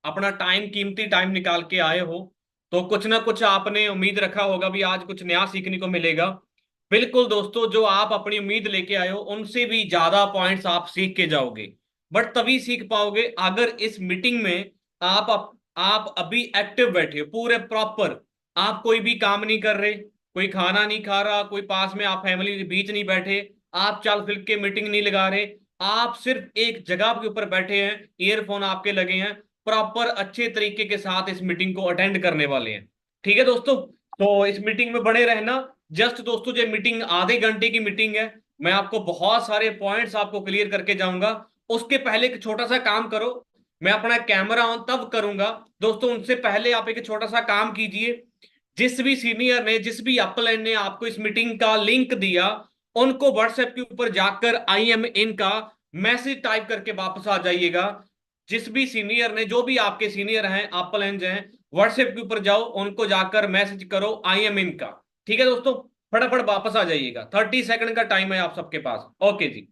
अपना टाइम, कीमती टाइम निकाल के आए हो, तो कुछ ना कुछ आपने उम्मीद रखा होगा भी आज कुछ नया सीखने को मिलेगा। बिल्कुल दोस्तों, जो आप अपनी उम्मीद लेके आए हो उनसे भी ज्यादा पॉइंट्स आप सीख के जाओगे। बट तभी सीख पाओगे अगर इस मीटिंग में आप अभी एक्टिव बैठे हो पूरे प्रॉपर। आप कोई भी काम नहीं कर रहे, कोई खाना नहीं खा रहा, कोई पास में आप फैमिली के बीच नहीं बैठे, आप चल फिर के मीटिंग नहीं लगा रहे, आप सिर्फ एक जगह के ऊपर बैठे हैं, ईयरफोन आपके लगे हैं, प्रॉपर अच्छे तरीके के साथ इस मीटिंग को अटेंड करने वाले हैं। ठीक है दोस्तों, तो इस मीटिंग में बने रहना। जस्ट दोस्तों, जो मीटिंग आधे घंटे की मीटिंग है, मैं आपको बहुत सारे पॉइंट्स आपको क्लियर करके जाऊंगा। उसके पहले एक छोटा सा काम करो, मैं अपना कैमरा ऑन तब करूंगा दोस्तों, उनसे पहले आप एक छोटा सा काम कीजिए। जिस भी सीनियर ने, जिस भी अपलाइन ने आपको इस मीटिंग का लिंक दिया, उनको व्हाट्सएप के ऊपर जाकर आई एम इन का मैसेज टाइप करके वापस आ जाइएगा। जिस भी सीनियर ने, जो भी आपके सीनियर हैं, अपलाइन हैं, व्हाट्सएप के ऊपर जाओ, उनको जाकर मैसेज करो आई एम इन का। ठीक है दोस्तों, फटाफट वापस आ जाइएगा, 30 सेकंड का टाइम है आप सबके पास। ओके जी।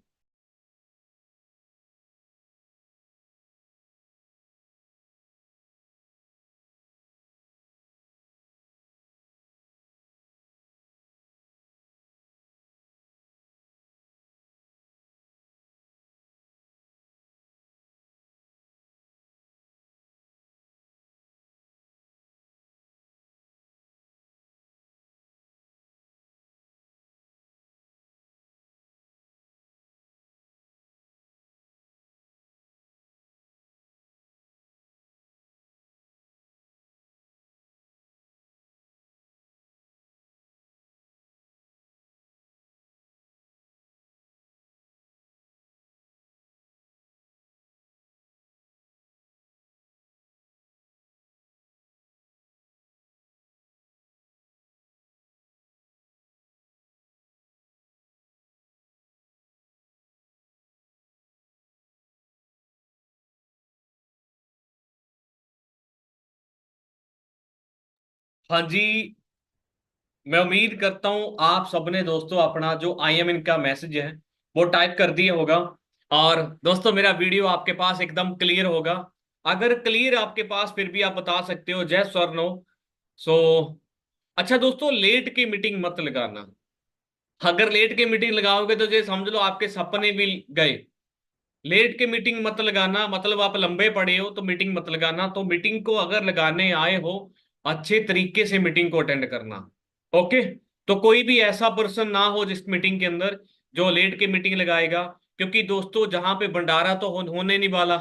हाँ जी, मैं उम्मीद करता हूं आप सबने दोस्तों अपना जो आई एम इन का मैसेज है वो टाइप कर दिया होगा। और दोस्तों, मेरा वीडियो आपके पास एकदम क्लियर होगा। अगर क्लियर आपके पास, फिर भी आप बता सकते हो जय और नो। सो अच्छा दोस्तों, लेट की मीटिंग मत लगाना। अगर लेट की मीटिंग लगाओगे तो ये समझ लो आपके सपने भी गए। लेट के मीटिंग मत लगाना, मतलब आप लंबे पड़े हो तो मीटिंग मत लगाना। तो मीटिंग को अगर लगाने आए हो, अच्छे तरीके से मीटिंग को अटेंड करना। ओके। तो कोई भी ऐसा पर्सन ना हो जिस मीटिंग के अंदर जो लेट के मीटिंग लगाएगा। क्योंकि दोस्तों, जहां पे भंडारा तो होने नहीं वाला,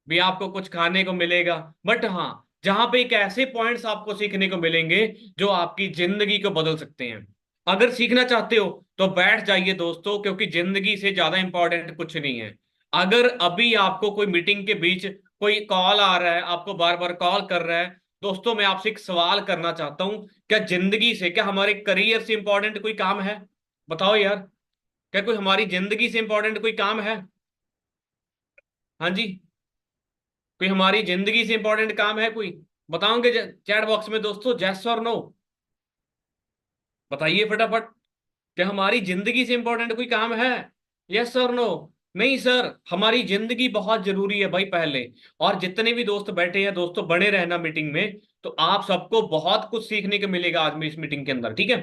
भी आपको कुछ खाने को मिलेगा। बट हाँ, जहां पे एक ऐसे पॉइंट्स आपको सीखने को मिलेंगे जो आपकी जिंदगी को बदल सकते हैं। अगर सीखना चाहते हो तो बैठ जाइए दोस्तों, क्योंकि जिंदगी से ज्यादा इंपॉर्टेंट कुछ नहीं है। अगर अभी आपको कोई मीटिंग के बीच कोई कॉल आ रहा है, आपको बार बार कॉल कर रहा है, दोस्तों मैं आपसे एक सवाल करना चाहता हूं। क्या जिंदगी से, क्या हमारे करियर से इंपॉर्टेंट कोई काम है? बताओ यार, क्या कोई हमारी जिंदगी से इंपॉर्टेंट कोई काम है? हाँ जी, कोई हमारी जिंदगी से इंपॉर्टेंट काम है कोई? बताओगे चैट बॉक्स में दोस्तों, जैस और नो, बताइए फटाफट। क्या हमारी जिंदगी से इंपॉर्टेंट कोई काम है? यस और नो? नहीं सर, हमारी जिंदगी बहुत जरूरी है भाई पहले। और जितने भी दोस्त बैठे हैं दोस्तों, बने रहना मीटिंग में, तो आप सबको बहुत कुछ सीखने को मिलेगा आज में इस मीटिंग के अंदर। ठीक है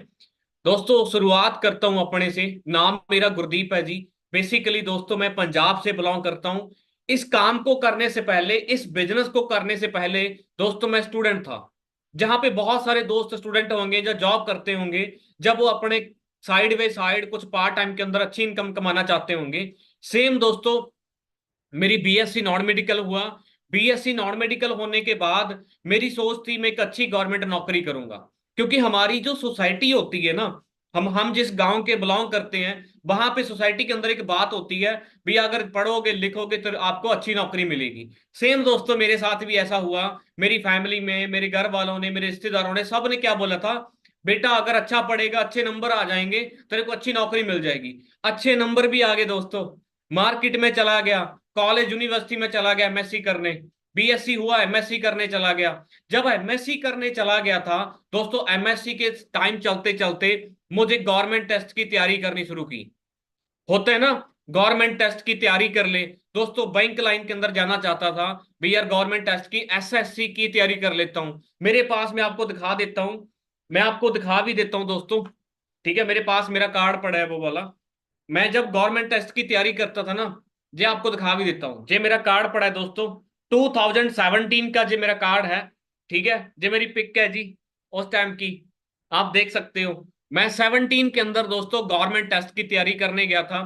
दोस्तों, शुरुआत करता हूं अपने से। नाम मेरा गुरदीप है जी। बेसिकली दोस्तों, मैं पंजाब से बिलोंग करता हूं। इस काम को करने से पहले, इस बिजनेस को करने से पहले दोस्तों, मैं स्टूडेंट था। जहां पे बहुत सारे दोस्त स्टूडेंट होंगे जो जॉब करते होंगे, जब वो अपने साइड बाई साइड कुछ पार्ट टाइम के अंदर अच्छी इनकम कमाना चाहते होंगे। सेम दोस्तों, मेरी बीएससी नॉन मेडिकल हुआ। बीएससी नॉन मेडिकल होने के बाद मेरी सोच थी मैं एक अच्छी गवर्नमेंट नौकरी करूंगा। क्योंकि हमारी जो सोसाइटी होती है ना, हम जिस गांव के बिलोंग करते हैं, वहां पे सोसाइटी के अंदर एक बात होती है, भी अगर पढ़ोगे लिखोगे तो आपको अच्छी नौकरी मिलेगी। सेम दोस्तों, मेरे साथ भी ऐसा हुआ। मेरी फैमिली में, मेरे घर वालों ने, मेरे रिश्तेदारों ने, सब ने क्या बोला था, बेटा अगर अच्छा पढ़ेगा, अच्छे नंबर आ जाएंगे, तेरे को अच्छी नौकरी मिल जाएगी। अच्छे नंबर भी आ गए दोस्तों। मार्केट में चला गया, कॉलेज यूनिवर्सिटी में चला गया एमएससी करने। बीएससी हुआ, एमएससी करने चला गया। जब एमएससी करने चला गया था दोस्तों, एमएससी के टाइम चलते चलते मुझे गवर्नमेंट टेस्ट की तैयारी करनी शुरू की। होता है ना, गवर्नमेंट टेस्ट की तैयारी कर ले, दोस्तों बैंक लाइन के अंदर जाना चाहता था, भी यार गवर्नमेंट टेस्ट की एसएससी की तैयारी कर लेता हूँ। मेरे पास, मैं आपको दिखा देता हूँ, मैं आपको दिखा भी देता हूँ दोस्तों, ठीक है, मेरे पास मेरा कार्ड पड़ा है वो वाला। मैं जब गवर्नमेंट टेस्ट की तैयारी करता था ना, ये आपको दिखा भी देता हूँ, ये मेरा कार्ड पड़ा है दोस्तों, 2017 का जो मेरा कार्ड है, ठीक है, ये मेरी पिक है जी, उस टाइम की, आप देख सकते हो। मैं 17 के अंदर दोस्तों गवर्नमेंट टेस्ट की तैयारी करने गया था।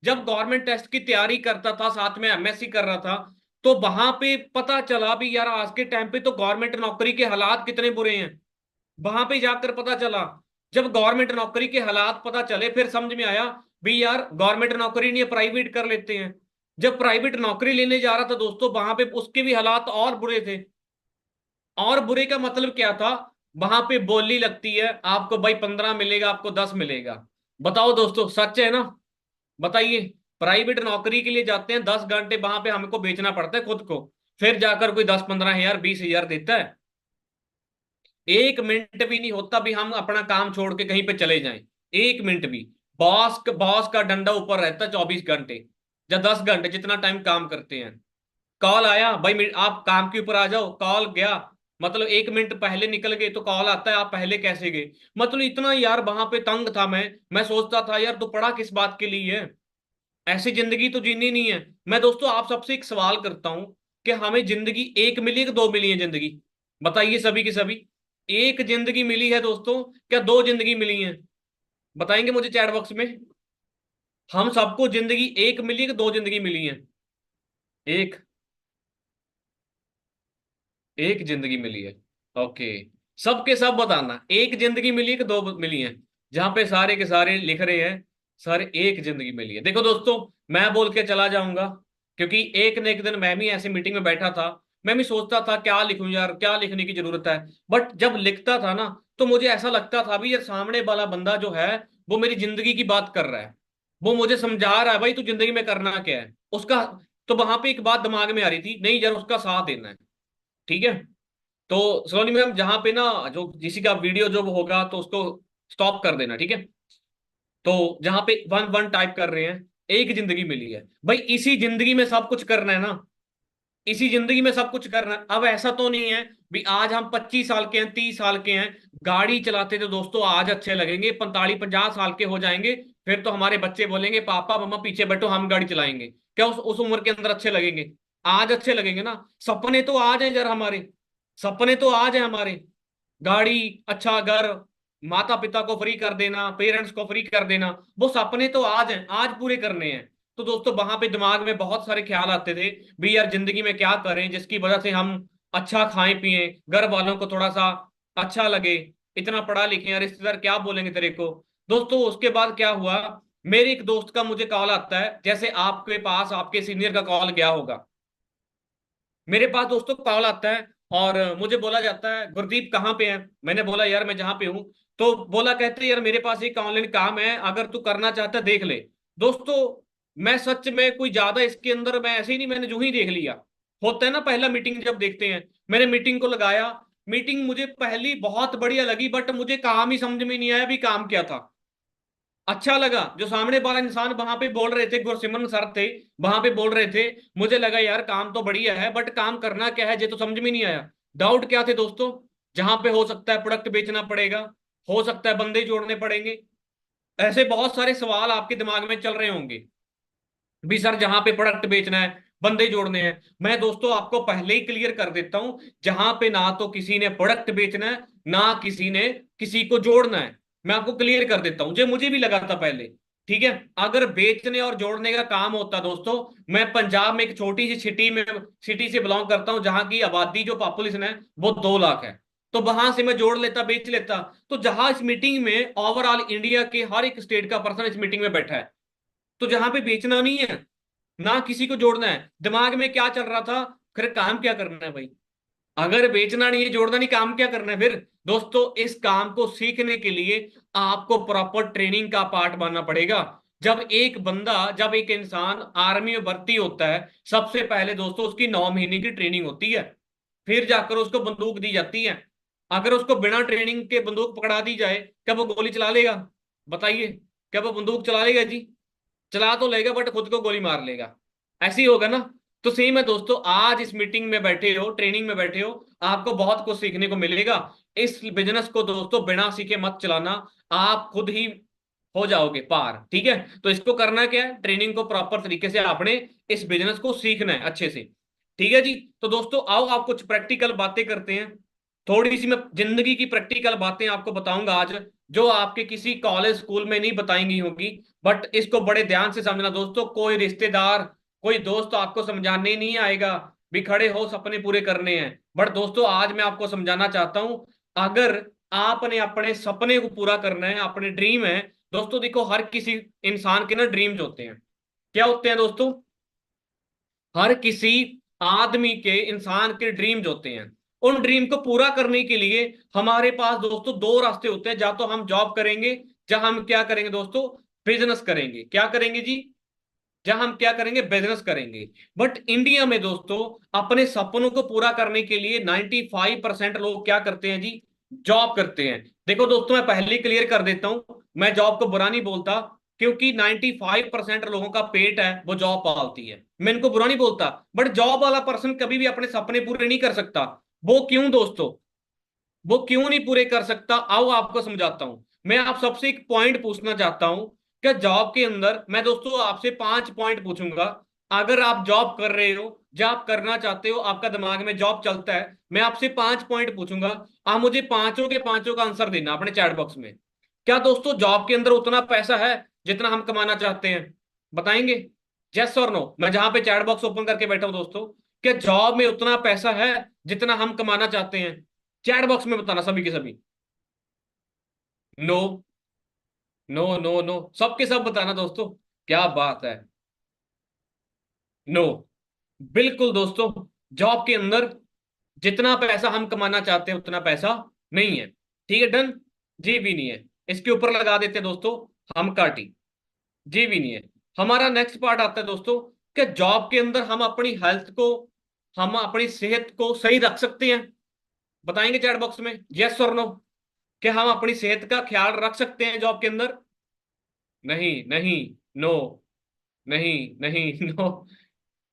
जब गवर्नमेंट टेस्ट की तैयारी करता था, साथ में एमएससी कर रहा था, तो वहां पे पता चला भी यार आज के टाइम पे तो गवर्नमेंट नौकरी के हालात कितने बुरे हैं। वहां पे जाकर पता चला, जब गवर्नमेंट नौकरी के हालात पता चले, फिर समझ में आया भी यार गवर्नमेंट नौकरी नहीं है, प्राइवेट कर लेते हैं। जब प्राइवेट नौकरी लेने जा रहा था दोस्तों, वहां पे उसके भी हालात और बुरे थे। और बुरे का मतलब क्या था, वहां पे बोली लगती है आपको भाई 15 मिलेगा, आपको 10 मिलेगा। बताओ दोस्तों, सच है ना? बताइए। प्राइवेट नौकरी के लिए जाते हैं, 10 घंटे वहां पे हमको बेचना पड़ता है खुद को, फिर जाकर कोई 10-15 हजार 20 हजार देता है। 1 मिनट भी नहीं होता भी हम अपना काम छोड़ के कहीं पे चले जाएं, 1 मिनट भी। बॉस का डंडा ऊपर रहता है 24 घंटे या 10 घंटे, जितना टाइम काम करते हैं। कॉल आया भाई, आप काम के ऊपर आ जाओ, कॉल गया, मतलब 1 मिनट पहले निकल गए तो कॉल आता है आप पहले कैसे गए। मतलब इतना यार वहां पे तंग था मैं सोचता था यार तू पढ़ा किस बात के लिए है, ऐसी जिंदगी तो जीनी नहीं है। मैं दोस्तों आप सबसे एक सवाल करता हूं कि हमें जिंदगी एक मिली है कि दो मिली है जिंदगी? बताइए सभी की सभी। एक जिंदगी मिली है दोस्तों, क्या दो जिंदगी मिली है? बताएंगे मुझे चैट बॉक्स में। हम सबको जिंदगी एक मिली है कि दो जिंदगी मिली है? एक, एक जिंदगी मिली है। ओके, सबके सब बताना, एक जिंदगी मिली है कि दो मिली है? जहां पे सारे के सारे लिख रहे हैं सर एक जिंदगी मिली है। देखो दोस्तों, मैं बोल के चला जाऊंगा, क्योंकि एक न एक दिन मैं भी ऐसी मीटिंग में बैठा था, मैं भी सोचता था क्या लिखूं यार, क्या लिखने की जरूरत है। बट जब लिखता था ना, तो मुझे ऐसा लगता था भी यार सामने वाला बंदा जो है, वो मेरी जिंदगी की बात कर रहा है, वो मुझे समझा रहा है भाई तू जिंदगी में करना क्या है उसका। तो वहां पे एक बात दिमाग में आ रही थी, नहीं यार उसका साथ देना है, ठीक है। तो सोनी मैम, जहां पे ना जो किसी का वीडियो जो होगा तो उसको स्टॉप कर देना, ठीक है। तो जहां पे वन वन टाइप कर रहे हैं, एक जिंदगी मिली है भाई, इसी जिंदगी में सब कुछ करना है ना, इसी जिंदगी में सब कुछ करना है। अब ऐसा तो नहीं है भी आज हम 25 साल के हैं, 30 साल के हैं, गाड़ी चलाते थे दोस्तों आज अच्छे लगेंगे, 45-50 साल के हो जाएंगे, फिर तो हमारे बच्चे बोलेंगे पापा मम्मा पीछे बैठो हम गाड़ी चलाएंगे, क्या उस उम्र के अंदर अच्छे लगेंगे? आज अच्छे लगेंगे ना। सपने तो आज हैं जरा हमारे, सपने तो आज हैं हमारे, गाड़ी, अच्छा घर, माता पिता को फ्री कर देना, पेरेंट्स को फ्री कर देना, वो सपने तो आज हैं, आज पूरे करने हैं। तो दोस्तों वहां पे दिमाग में बहुत सारे ख्याल आते थे भी यार जिंदगी में क्या करें जिसकी वजह से हम अच्छा खाएं पिए, घर वालों को थोड़ा सा अच्छा लगे, इतना पढ़ा लिखे हैं, रिश्तेदार क्या बोलेंगे तेरे को। दोस्तों उसके बाद क्या हुआ, मेरे एक दोस्त का मुझे कॉल आता है, जैसे आपके पास आपके सीनियर का कॉल गया होगा, मेरे पास दोस्तों कॉल आता है, और मुझे बोला जाता है गुरदीप कहाँ पे है। मैंने बोला यार मैं जहाँ पे हूँ। तो बोला, कहते यार मेरे पास एक ऑनलाइन काम है, अगर तू करना चाहता है देख ले। दोस्तों मैं सच में कोई ज्यादा इसके अंदर मैं ऐसे ही नहीं, मैंने जो ही देख लिया, होता है ना पहला मीटिंग जब देखते हैं, मैंने मीटिंग को लगाया। मीटिंग मुझे पहली बहुत बढ़िया लगी, बट मुझे काम ही समझ में नहीं आया भी काम क्या था। अच्छा लगा जो सामने वाला इंसान वहां पे बोल रहे थे, गुरसिमरन सर थे, वहां पे बोल रहे थे, मुझे लगा यार काम तो बढ़िया है, बट काम करना क्या है ये तो समझ में नहीं आया। डाउट क्या थे दोस्तों, जहां पे हो सकता है प्रोडक्ट बेचना पड़ेगा, हो सकता है बंदे जोड़ने पड़ेंगे, ऐसे बहुत सारे सवाल आपके दिमाग में चल रहे होंगे भी सर जहां पे प्रोडक्ट बेचना है, बंदे जोड़ने हैं। मैं दोस्तों आपको पहले ही क्लियर कर देता हूं, जहां पे ना तो किसी ने प्रोडक्ट बेचना है, ना किसी ने किसी को जोड़ना है। मैं आपको क्लियर कर देता हूं, जो मुझे भी लगा था पहले, ठीक है। अगर बेचने और जोड़ने का काम होता दोस्तों, मैं पंजाब में एक छोटी सी सिटी से बिलोंग करता हूं, जहां की आबादी जो पॉपुलेशन है वो 2 लाख है, तो वहां से मैं जोड़ लेता, बेच लेता। तो जहां इस मीटिंग में ओवरऑल इंडिया के हर एक स्टेट का पर्सन इस मीटिंग में बैठा है, तो जहां पे बेचना नहीं है ना किसी को जोड़ना है, दिमाग में क्या चल रहा था, फिर काम क्या करना है भाई? अगर बेचना नहीं है, जोड़ना नहीं, काम क्या करना है फिर? दोस्तों इस काम को सीखने के लिए आपको प्रॉपर ट्रेनिंग का पार्ट बनना पड़ेगा। जब एक इंसान आर्मी में भर्ती होता है, सबसे पहले दोस्तों उसकी 9 महीने की ट्रेनिंग होती है, फिर जाकर उसको बंदूक दी जाती है। अगर उसको बिना ट्रेनिंग के बंदूक पकड़ा दी जाए, क्या वो गोली चला लेगा? बताइए, क्या वो बंदूक चला लेगा जी? चला तो लेगा बट खुद को गोली मार लेगा। ऐसे ही होगा ना। तो सेम है दोस्तों, आज इस मीटिंग में बैठे हो, ट्रेनिंग में बैठे हो, आपको बहुत कुछ सीखने को मिलेगा। इस बिजनेस को दोस्तों बिना सीखे मत चलाना, आप खुद ही हो जाओगे पार। ठीक है, तो इसको करना क्या है, ट्रेनिंग को प्रॉपर तरीके से आपने इस बिजनेस को सीखना है अच्छे से। ठीक है जी। तो दोस्तों आओ आप कुछ प्रैक्टिकल बातें करते हैं। थोड़ी सी मैं जिंदगी की प्रैक्टिकल बातें आपको बताऊंगा आज, जो आपके किसी कॉलेज स्कूल में नहीं बताई गई होगी। बट इसको बड़े ध्यान से समझना दोस्तों, कोई रिश्तेदार कोई दोस्त तो आपको समझाने नहीं आएगा, भी खड़े हो सपने पूरे करने हैं। बट दोस्तों आज मैं आपको समझाना चाहता हूं, अगर आपने अपने सपने को पूरा करना है, अपने ड्रीम है दोस्तों, देखो हर किसी इंसान के ना ड्रीम्स होते हैं। क्या होते हैं दोस्तों? हर किसी आदमी के, इंसान के ड्रीम्स होते हैं। उन ड्रीम को पूरा करने के लिए हमारे पास दोस्तों दो रास्ते होते हैं, या तो हम जॉब करेंगे, या हम क्या करेंगे दोस्तों, बिजनेस करेंगे। क्या करेंगे जी? जहां हम क्या करेंगे, बिजनेस करेंगे। बट इंडिया में दोस्तों अपने सपनों को पूरा करने के लिए 95% लोग क्या करते हैं जी, जॉब करते हैं। देखो दोस्तों मैं पहले क्लियर कर देता हूं, मैं जॉब को बुरा नहीं बोलता, क्योंकि 95% लोगों का पेट है वो जॉब पालती है, मैं इनको बुरा नहीं बोलता। बट जॉब वाला पर्सन कभी भी अपने सपने पूरे नहीं कर सकता। वो क्यों दोस्तों? वो क्यों नहीं पूरे कर सकता, आओ आपको समझाता हूं। मैं आप सबसे एक पॉइंट पूछना चाहता हूं, क्या जॉब के अंदर मैं दोस्तों आपसे 5 पॉइंट पूछूंगा। अगर आप जॉब कर रहे हो, जॉब करना चाहते हो, आपका दिमाग में जॉब चलता है, मैं आपसे 5 पॉइंट पूछूंगा। आप मुझे पांचों के पांचों का आंसर देना अपने चैट बॉक्स में। क्या दोस्तों जॉब के अंदर उतना पैसा है जितना हम कमाना चाहते हैं? बताएंगे? यस और नो। मैं जहां पे चैट बॉक्स ओपन करके बैठा हूं दोस्तों, क्या जॉब में उतना पैसा है जितना हम कमाना चाहते हैं? चैट बॉक्स में बताना सभी के सभी। नो, नो, नो, नो, सबके सब बताना दोस्तों। क्या बात है, नो। बिल्कुल दोस्तों, जॉब के अंदर जितना पैसा हम कमाना चाहते हैं उतना पैसा नहीं है। ठीक है, डन। जी भी नहीं है। इसके ऊपर लगा देते हैं दोस्तों हम काटी। जी भी नहीं है। हमारा नेक्स्ट पार्ट आता है दोस्तों, कि जॉब के अंदर हम अपनी हेल्थ को, हम अपनी सेहत को सही रख सकते हैं? बताएंगे चैट बॉक्स में यस और नो। कि हम अपनी सेहत का ख्याल रख सकते हैं जॉब के अंदर? नहीं, नहीं, नो, नहीं, नहीं, नो।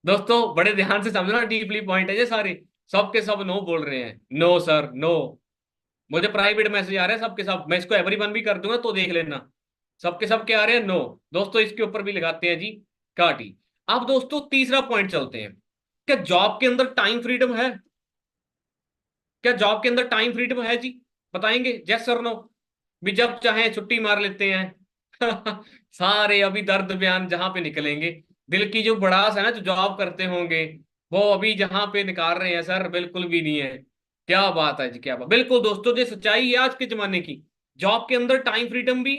दोस्तों बड़े ध्यान से समझना, डीपली पॉइंट है ये सारे। सबके सब नो बोल रहे हैं, नो सर नो। मुझे प्राइवेट मैसेज आ रहे हैं सबके सब, मैं इसको एवरीवन भी कर दूंगा तो देख लेना। सबके सब क्या आ रहे हैं, नो। दोस्तों इसके ऊपर भी लगाते हैं जी काटी। अब दोस्तों तीसरा पॉइंट चलते हैं, क्या जॉब के अंदर टाइम फ्रीडम है? क्या जॉब के अंदर टाइम फ्रीडम है जी? बताएंगे यस और नो। भी जब चाहे छुट्टी मार लेते हैं। सारे अभी दर्द बयान जहां पे निकलेंगे, दिल की जो भड़ास है ना, जो जॉब करते होंगे, वो अभी जहां पे निकाल रहे हैं सर, बिल्कुल भी नहीं है। क्या बात है जी, क्या बात, बिल्कुल दोस्तों ये सच्चाई है आज के जमाने की। जॉब के अंदर टाइम फ्रीडम भी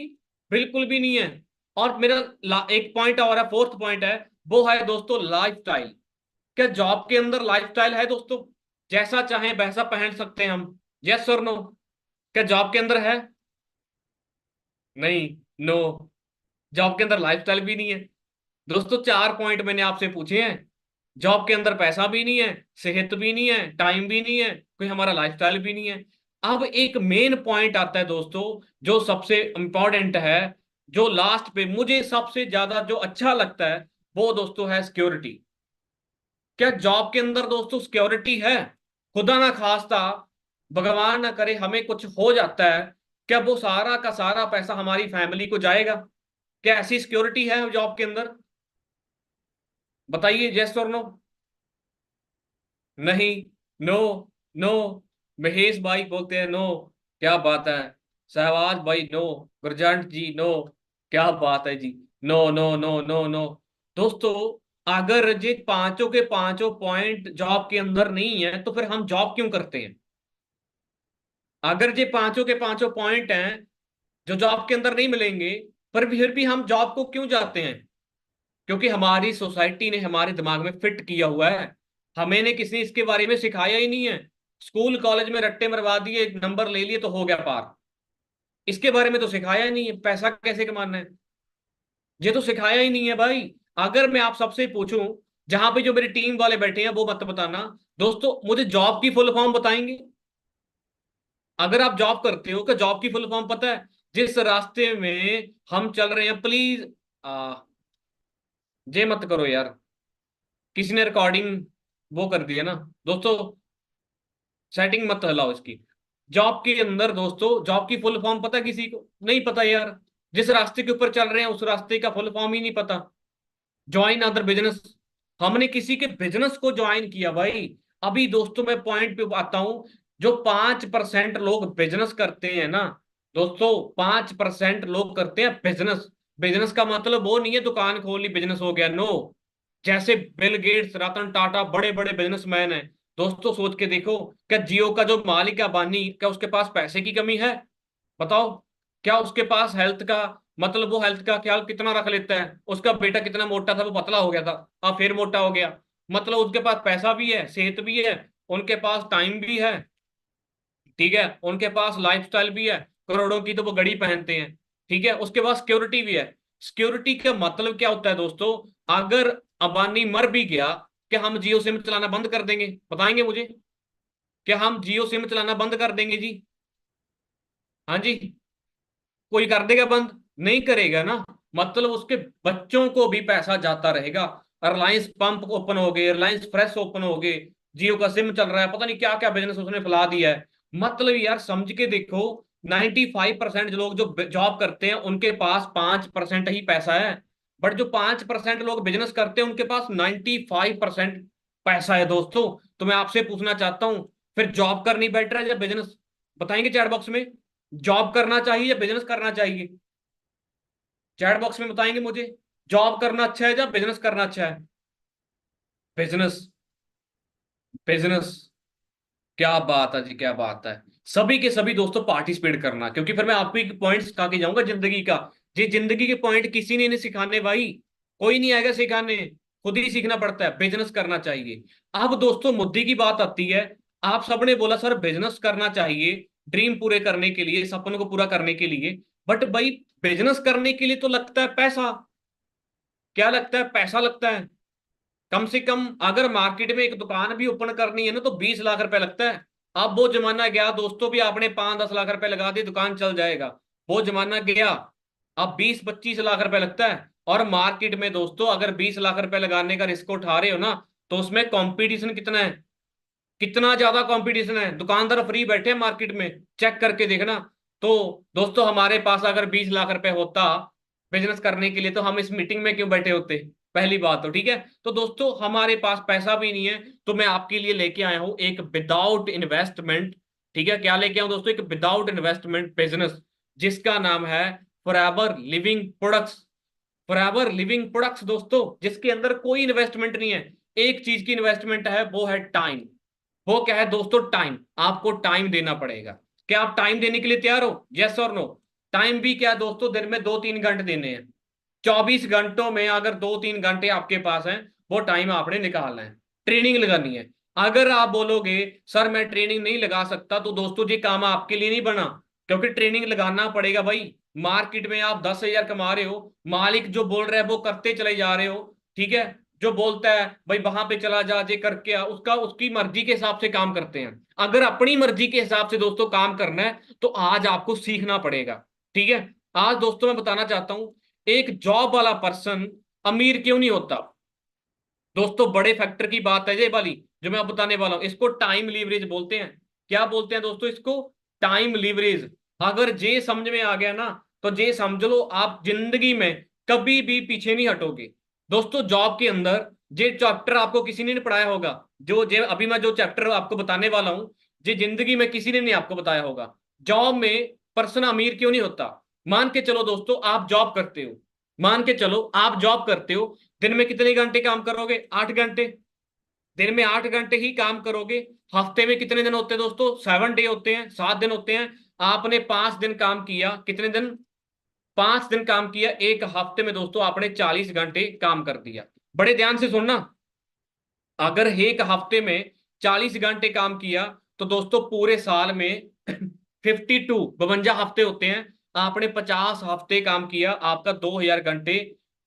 बिल्कुल भी नहीं है। और मेरा एक पॉइंट और है, फोर्थ पॉइंट है, वो है दोस्तों लाइफस्टाइल। क्या जॉब के अंदर लाइफस्टाइल है दोस्तों? जैसा चाहे वैसा पहन सकते हैं हम? यस और नो। क्या जॉब के अंदर है? नहीं, नो। जॉब के अंदर लाइफस्टाइल भी नहीं है। दोस्तों 4 पॉइंट मैंने आपसे पूछे हैं। जॉब के अंदर पैसा भी नहीं है, सेहत भी नहीं है, टाइम भी नहीं है, कोई हमारा लाइफस्टाइल भी नहीं है। अब एक मेन पॉइंट आता है दोस्तों, जो सबसे इंपॉर्टेंट है, जो लास्ट पे मुझे सबसे ज्यादा जो अच्छा लगता है, वो दोस्तों है सिक्योरिटी। क्या जॉब के अंदर दोस्तों सिक्योरिटी है? खुदा ना खास्ता, भगवान ना करे हमें कुछ हो जाता है, क्या वो सारा का सारा पैसा हमारी फैमिली को जाएगा? क्या ऐसी सिक्योरिटी है जॉब के अंदर? बताइए यस और नो। नहीं, नो, नो। महेश भाई बोलते हैं नो। क्या बात है। सहवाज भाई नो। गुरजंट जी नो। क्या बात है जी। No, no, no, no, no. दोस्तों अगर ये पांचों के पांचों पॉइंट जॉब के अंदर नहीं है तो फिर हम जॉब क्यों करते हैं? अगर ये पांचों के पांचों पॉइंट हैं जो जॉब के अंदर नहीं मिलेंगे, पर फिर भी हम जॉब को क्यों जाते हैं? क्योंकि हमारी सोसाइटी ने हमारे दिमाग में फिट किया हुआ है। हमें ने किसी ने इसके बारे में सिखाया ही नहीं है। स्कूल कॉलेज में रट्टे मरवा दिए, नंबर ले लिए तो हो गया पार। इसके बारे में तो सिखाया ही नहीं है, पैसा कैसे कमाना है, ये तो सिखाया ही नहीं है भाई। अगर मैं आप सबसे पूछूं, जहां पे जो मेरी टीम वाले बैठे हैं वो मत बताना, दोस्तों मुझे जॉब की फुल फॉर्म बताएंगे? अगर आप जॉब करते हो, कि जॉब की फुल फॉर्म पता है? जिस रास्ते में हम चल रहे हैं, प्लीज आ जे मत करो यार। किसी ने रिकॉर्डिंग वो कर दी है ना दोस्तों। सेटिंग मत हिलाओ इसकी। जॉब के अंदर दोस्तों, जॉब की फुल फॉर्म पता है किसी को? नहीं पता यार। जिस रास्ते के ऊपर चल रहे हैं उस रास्ते का फुल फॉर्म ही नहीं पता। Join other business. हमने किसी के बिजनेस को ज्वाइन किया भाई। अभी दोस्तों मैं पॉइंट पे आता हूं। जो 5% लोग बिजनेस करते हैं ना दोस्तों, 5% लोग करते हैं बिजनेस। बिजनेस का मतलब वो नहीं है दुकान खोल ली बिजनेस हो गया, नो। जैसे बिल गेट्स, रतन टाटा बड़े बड़े बिजनेसमैन हैं। दोस्तों सोच के देखो, क्या जियो का जो मालिक है अबानी, क्या उसके पास पैसे की कमी है? बताओ। क्या उसके पास हेल्थ का, मतलब वो हेल्थ का ख्याल कितना रख लेता है? उसका बेटा कितना मोटा था वो पतला हो गया था, अब फिर मोटा हो गया। मतलब उसके पास पैसा भी है, सेहत भी है, उनके पास टाइम भी है, ठीक है, उनके पास लाइफस्टाइल भी है। करोड़ों की तो वो घड़ी पहनते हैं, ठीक है, उसके पास सिक्योरिटी भी है। सिक्योरिटी का मतलब क्या होता है दोस्तों? अगर अंबानी मर भी गया, क्या हम जियो सिम चलाना बंद कर देंगे? बताएंगे मुझे। क्या हम जियो सिम चलाना बंद कर देंगे जी? हाँ जी। कोई कर देगा बंद? नहीं करेगा ना। मतलब उसके बच्चों को भी पैसा जाता रहेगा। रिलायंस पंप ओपन हो गए, रिलायंस फ्रेश ओपन हो गए, जियो का सिम चल रहा है, पता नहीं क्या क्या बिजनेस उसने फैला दिया है। मतलब यार समझ के देखो, 95% लोग जो जॉब करते हैं उनके पास 5% ही पैसा है। बट जो 5% लोग बिजनेस करते हैं उनके पास 95% पैसा है दोस्तों। तो मैं आपसे पूछना चाहता हूँ, फिर जॉब करनी बेटर है या बिजनेस? बताएंगे चैट बॉक्स में। जॉब करना चाहिए या बिजनेस करना चाहिए? चैट बॉक्स में बताएंगे मुझे। जॉब करना अच्छा है या बिजनेस करना अच्छा है? बिजनेस। बिजनेस। क्या बात है जी, क्या बात है। सभी के सभी दोस्तों पार्टिसिपेट करना, क्योंकि फिर मैं आपको एक पॉइंट सिखा के जाऊंगा जिंदगी का। जी जिंदगी के पॉइंट किसी ने नहीं सिखाने भाई। कोई नहीं आएगा सिखाने, खुद ही सीखना पड़ता है। बिजनेस करना चाहिए। अब दोस्तों मुद्दे की बात आती है। आप सबने बोला सर बिजनेस करना चाहिए, ड्रीम पूरे करने के लिए, सपनों को पूरा करने के लिए। बट भाई बिजनेस करने के लिए तो लगता है पैसा। क्या लगता है? पैसा लगता है। कम से कम अगर मार्केट में एक दुकान भी ओपन करनी है ना तो 20 लाख रुपए लगता है। अब वो जमाना गया दोस्तों, भी आपने 5-10 लाख रुपए लगा दिए दुकान चल जाएगा। वो जमाना गया। अब 20-25 लाख रुपए लगता है। और मार्केट में दोस्तों अगर 20 लाख रुपए लगाने का रिस्क उठा रहे हो ना, तो उसमें कंपटीशन कितना है? कितना ज्यादा कंपटीशन है। दुकानदार फ्री बैठे हैं मार्केट में, चेक करके देखना। तो दोस्तों हमारे पास अगर 20 लाख रुपए होता बिजनेस करने के लिए, तो हम इस मीटिंग में क्यों बैठे होते? पहली बात तो ठीक है। तो दोस्तों हमारे पास पैसा भी नहीं है, तो मैं आपके लिए लेके आया हूं एक विदाउट इन्वेस्टमेंट। ठीक है, क्या लेके आऊं दोस्तों? एक विदाउट इन्वेस्टमेंट बिजनेस, जिसका नाम है forever living products. Forever living products दोस्तों, जिसके अंदर कोई इन्वेस्टमेंट नहीं है। एक चीज की इन्वेस्टमेंट है, वो है टाइम। वो क्या है दोस्तों? टाइम। आपको टाइम देना पड़ेगा। क्या आप टाइम देने के लिए तैयार हो? यस और नो? टाइम भी क्या दोस्तों, दिन में 2-3 घंटे देने हैं। 24 घंटों में अगर 2-3 घंटे आपके पास हैं, वो टाइम आपने निकालना है। ट्रेनिंग लगानी है। अगर आप बोलोगे सर मैं ट्रेनिंग नहीं लगा सकता, तो दोस्तों ये काम आपके लिए नहीं बना। क्योंकि ट्रेनिंग लगाना पड़ेगा भाई। मार्केट में आप 10,000 कमा रहे हो, मालिक जो बोल रहा है वो करते चले जा रहे हो, ठीक है। जो बोलता है भाई वहां पे चला जा, जे करके आ, उसका उसकी मर्जी के हिसाब से काम करते हैं। अगर अपनी मर्जी के हिसाब से दोस्तों काम करना है, तो आज आपको सीखना पड़ेगा। ठीक है। आज दोस्तों मैं बताना चाहता हूं, एक जॉब वाला पर्सन अमीर क्यों नहीं होता? दोस्तों बड़े फैक्टर की बात है ये वाली, जो मैं अब बताने वाला हूं, इसको टाइम लीवरेज बोलते हैं। क्या बोलते हैं दोस्तों इसको? Time leverage. अगर जे समझ में आ गया ना, तो जे समझ लो आप जिंदगी में कभी भी पीछे नहीं हटोगे। दोस्तों जॉब के अंदर जे चैप्टर आपको किसी ने नहीं पढ़ाया होगा, जो जे अभी मैं जो चैप्टर आपको बताने वाला हूं, जे जिंदगी में किसी ने नहीं आपको बताया होगा। जॉब में पर्सन अमीर क्यों नहीं होता? मान के चलो दोस्तों आप जॉब करते हो, मान के चलो आप जॉब करते हो, दिन में कितने घंटे काम करोगे? 8 घंटे। दिन में 8 घंटे ही काम करोगे। हफ्ते में कितने दिन होते हैं दोस्तों? 7 डे होते हैं, 7 दिन होते हैं। आपने 5 दिन काम किया, कितने दिन? 5 दिन काम किया, एक हफ्ते में दोस्तों आपने 40 घंटे काम कर दिया। बड़े ध्यान से सुनना। अगर एक हफ्ते में 40 घंटे काम किया, तो दोस्तों पूरे साल में 52 हफ्ते होते हैं। आपने 50 हफ्ते काम किया, आपका 2,000 घंटे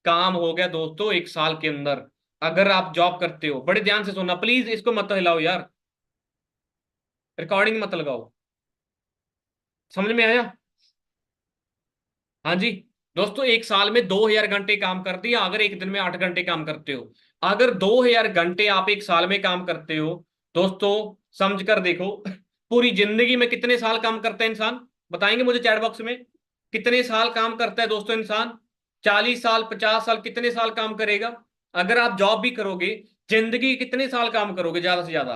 काम हो गया दोस्तों एक साल के अंदर। अगर आप जॉब करते हो, बड़े ध्यान से सुनना प्लीज, इसको मत हिलाओ यार, रिकॉर्डिंग मत लगाओ। समझ में आया? हाँ जी। दोस्तों एक साल में 2000 घंटे काम कर दिया, अगर एक दिन में 8 घंटे काम करते हो। अगर 2000 घंटे आप एक साल में काम करते हो दोस्तों, समझ कर देखो पूरी जिंदगी में कितने साल काम करता है इंसान, बताएंगे मुझे चैट बॉक्स में। कितने साल काम करता है दोस्तों इंसान? 40 साल, 50 साल, कितने साल काम करेगा? अगर आप जॉब भी करोगे, जिंदगी कितने साल काम करोगे ज्यादा से ज्यादा?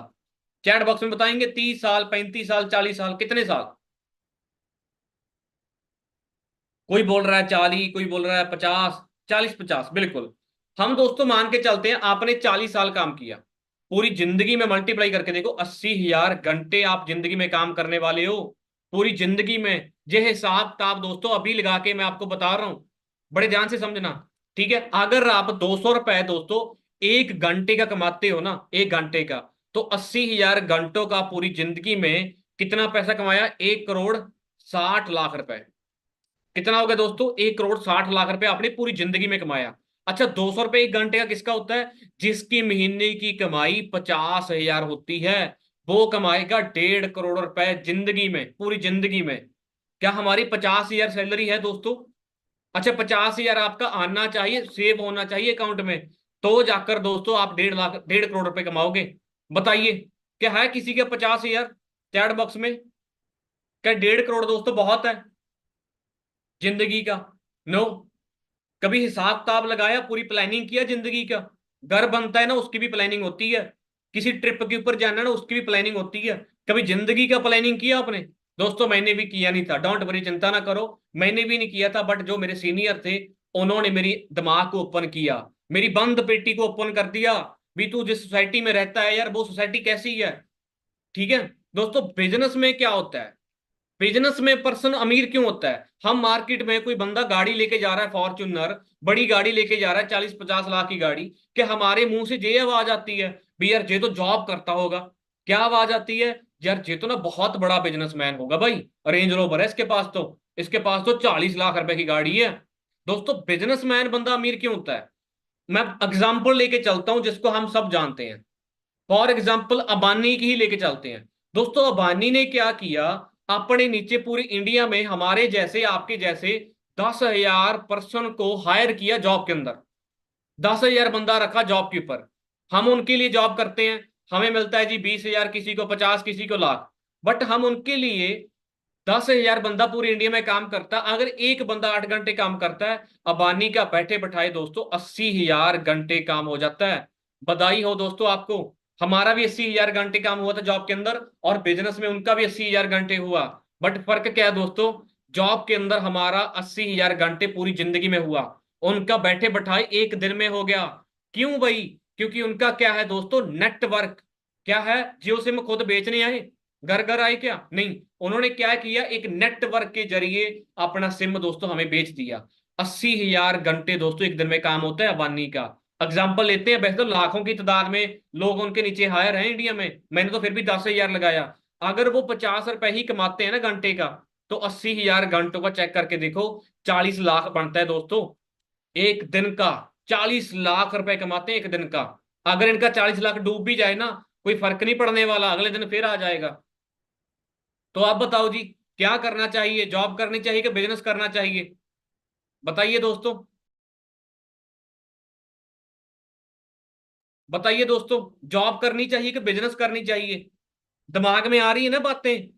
चैट बॉक्स में बताएंगे, 30 साल, 35 साल, 40 साल, कितने साल? कोई बोल रहा है 40, कोई बोल रहा है 50। 40, 50, बिल्कुल। हम दोस्तों मान के चलते हैं आपने 40 साल काम किया। पूरी जिंदगी में मल्टीप्लाई करके देखो, 80,000 घंटे आप जिंदगी में काम करने वाले हो। पूरी जिंदगी में। ये हिसाब किताब दोस्तों अभी लगा के मैं आपको बता रहा हूं, बड़े ध्यान से समझना। ठीक है, अगर आप 200 रुपए दोस्तों 1 घंटे का कमाते हो ना, 1 घंटे का, तो 80,000 घंटों का पूरी जिंदगी में कितना पैसा कमाया? 1,60,60,00,000 रुपए। कितना हो गया दोस्तों? 1,60,60,00,000 रुपए आपने पूरी जिंदगी में कमाया। अच्छा, 200 रुपए 1 घंटे का किसका होता है? जिसकी महीने की कमाई 50,000 होती है, वो कमाएगा 1,50 करोड़ रुपए जिंदगी में, पूरी जिंदगी में। क्या हमारी 50,000 सैलरी है दोस्तों? अच्छा, 50,000 आपका आना चाहिए, सेव होना चाहिए अकाउंट में, तो जाकर दोस्तों आप 1,50,000, 1,50 करोड़ रुपए कमाओगे। बताइए, क्या है किसी के 50,000? चैट बॉक्स में। क्या 1,50 करोड़ दोस्तों बहुत है जिंदगी का? नो। कभी हिसाब किताब लगाया, पूरी प्लानिंग किया जिंदगी का? घर बनता है ना, उसकी भी प्लानिंग होती है। किसी ट्रिप के ऊपर जाना ना, उसकी भी प्लानिंग होती है। कभी जिंदगी का प्लानिंग किया आपने? दोस्तों मैंने भी किया नहीं था, डोंट वरी, चिंता ना करो। मैंने भी नहीं किया था, बट जो मेरे सीनियर थे उन्होंने मेरी दिमाग को ओपन किया, मेरी बंद पेटी को ओपन कर दिया। भी तू जिस सोसाइटी में रहता है यार, वो सोसाइटी कैसी है? ठीक है दोस्तों, बिजनेस में क्या होता है? बिजनेस में पर्सन अमीर क्यों होता है? हम मार्केट में कोई बंदा गाड़ी लेके जा रहा है, फॉर्च्यूनर बड़ी गाड़ी लेके जा रहा है, 40-50 लाख की गाड़ी, क्या हमारे मुंह से ये आवाज आती है भी यार ये तो जॉब करता होगा? क्या आवाज आती है? यार ये तो ना बहुत बड़ा बिजनेसमैन होगा भाई, रेंज रोवर है इसके पास तो, इसके पास तो 40 लाख रुपए की गाड़ी है। दोस्तों बिजनेसमैन बंदा अमीर क्यों होता है? मैं एग्जाम्पल लेके चलता हूं जिसको हम सब जानते हैं। फॉर एग्जाम्पल अबानी की ही लेके चलते हैं। दोस्तों अबानी ने क्या किया? अपने नीचे पूरी इंडिया में हमारे जैसे, आपके जैसे 10,000 पर्सन को हायर किया जॉब के अंदर। 10,000 बंदा रखा जॉब के ऊपर। हम उनके लिए जॉब करते हैं, हमें मिलता है जी 20,000, किसी को 50, किसी को लाख। बट हम उनके लिए 10,000 बंदा पूरी इंडिया में काम करता, अगर एक बंदा 8 घंटे काम करता है, अबानी का बैठे बैठाए दोस्तों 80,000 घंटे काम हो जाता है। बधाई हो दोस्तों आपको। हमारा भी 80,000 घंटे काम हुआ था जॉब के अंदर, और बिजनेस में उनका भी 80,000 घंटे हुआ। बट फर्क क्या है दोस्तों? जॉब के अंदर हमारा 80,000 घंटे पूरी जिंदगी में हुआ, उनका बैठे बैठाए एक दिन में हो गया। क्यों भाई? क्योंकि उनका क्या है दोस्तों? नेटवर्क। क्या है? जियो सिम खुद बेचने आए? घर घर आए क्या? नहीं। उन्होंने क्या किया? एक नेटवर्क के जरिए अपना सिम दोस्तों हमें बेच दिया। 80,000 घंटे दोस्तों एक दिन में काम होता है अबानी का। एग्जाम्पल लेते हैं, वैसे तो लाखों की तादाद में लोग उनके नीचे हायर हैं इंडिया में, मैंने तो फिर भी 10,000 लगाया। अगर वो 50 रुपए ही कमाते हैं ना घंटे का, तो 80,000 घंटों का चेक करके देखो, 40 लाख बनता है दोस्तों एक दिन का। 40 लाख रुपए कमाते हैं एक दिन का। अगर इनका 40 लाख डूब भी जाए ना, कोई फर्क नहीं पड़ने वाला, अगले दिन फिर आ जाएगा। तो आप बताओ जी, क्या करना चाहिए? जॉब करनी चाहिए कि बिजनेस करना चाहिए? बताइए दोस्तों। बताइए दोस्तों, जॉब करनी चाहिए कि बिजनेस करनी चाहिए? दिमाग में आ रही है ना बातें?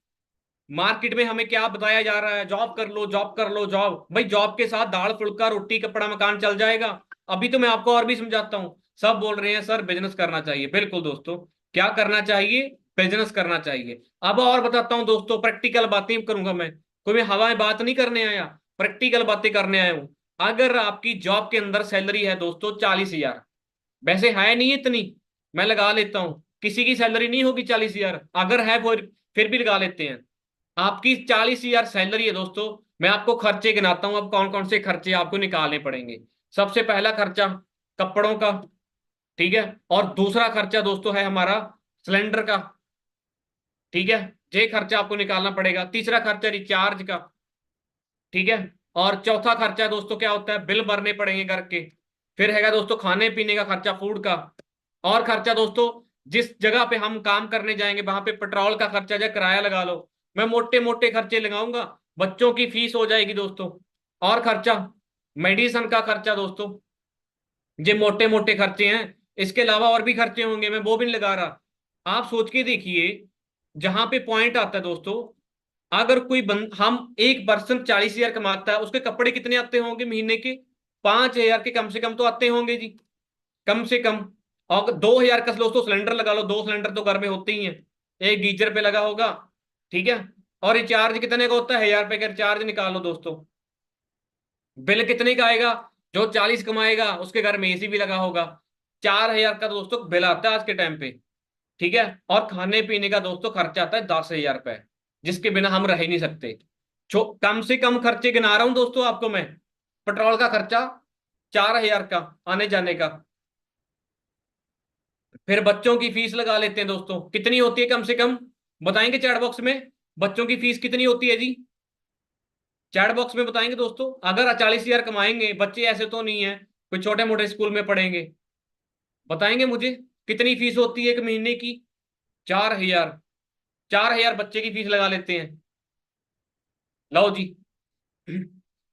मार्केट में हमें क्या बताया जा रहा है? जॉब कर लो, जॉब कर लो, जॉब। भाई जॉब के साथ दाल फुल्का रोटी कपड़ा मकान चल जाएगा? अभी तो मैं आपको और भी समझाता हूँ। सब बोल रहे हैं सर बिजनेस करना चाहिए, बिल्कुल दोस्तों। क्या करना चाहिए? बिजनेस करना चाहिए। अब और बताता हूँ दोस्तों, प्रैक्टिकल बातें करूंगा मैं, कोई मैं हवाएं बात नहीं करने आया, प्रैक्टिकल बातें करने आया हूँ। अगर आपकी जॉब के अंदर सैलरी है दोस्तों 40,000, वैसे है नहीं इतनी, मैं लगा लेता हूँ, किसी की सैलरी नहीं होगी 40,000, अगर है फिर भी लगा लेते हैं। आपकी 40,000 सैलरी है दोस्तों, मैं आपको खर्चे गिनाता हूं, अब कौन कौन से खर्चे आपको निकालने पड़ेंगे। सबसे पहला खर्चा कपड़ों का, ठीक है। और दूसरा खर्चा दोस्तों है हमारा सिलेंडर का, ठीक है। ये खर्चा आपको निकालना पड़ेगा। तीसरा खर्चा रिचार्ज का, ठीक है। और चौथा खर्चा दोस्तों क्या होता है? बिल भरने पड़ेंगे घर के। फिर हैगा दोस्तों खाने पीने का खर्चा, फूड का। और खर्चा दोस्तों, जिस जगह पे हम काम करने जाएंगे वहां पे पेट्रोल का खर्चा या किराया लगा लो। मैं मोटे मोटे खर्चे लगाऊंगा, बच्चों की फीस हो जाएगी दोस्तों। और खर्चा मेडिसिन का खर्चा दोस्तों, ये मोटे मोटे खर्चे हैं। इसके अलावा और भी खर्चे होंगे, मैं वो भी नहीं लगा रहा। आप सोच के देखिए, जहां पे पॉइंट आता है दोस्तों, अगर कोई हम एक पर्सन 40,000 कमाता है, उसके कपड़े कितने आते होंगे महीने के? 5,000 के कम से कम तो आते होंगे जी, कम से कम। और 2,000 का दोस्तों सिलेंडर लगा लो, 2 सिलेंडर तो घर में होते ही हैं। एक गीजर पे लगा होगा, ठीक है। और रिचार्ज कितने का होता है? 1,000 रुपए का रिचार्ज निकाल लो दोस्तों। बिल कितने का आएगा? जो 40 कमाएगा उसके घर में एसी भी लगा होगा। 4,000 का दोस्तों बिल आता है आज के टाइम पे, ठीक है। और खाने पीने का दोस्तों खर्चा आता है 10,000 रुपए, जिसके बिना हम रह ही नहीं सकते। जो कम से कम खर्चे गिना रहा हूं दोस्तों आपको मैं। पेट्रोल का खर्चा 4,000 का, आने जाने का। फिर बच्चों की फीस लगा लेते हैं दोस्तों, कितनी होती है कम से कम? बताएंगे चैट बॉक्स में, बच्चों की फीस कितनी होती है जी? चैट बॉक्स में बताएंगे दोस्तों। अगर 40,000 कमाएंगे बच्चे, ऐसे तो नहीं है कोई छोटे मोटे स्कूल में पढ़ेंगे, बताएंगे मुझे कितनी फीस होती है एक महीने की? 4,000। 4,000 बच्चे की फीस लगा लेते हैं। लो जी।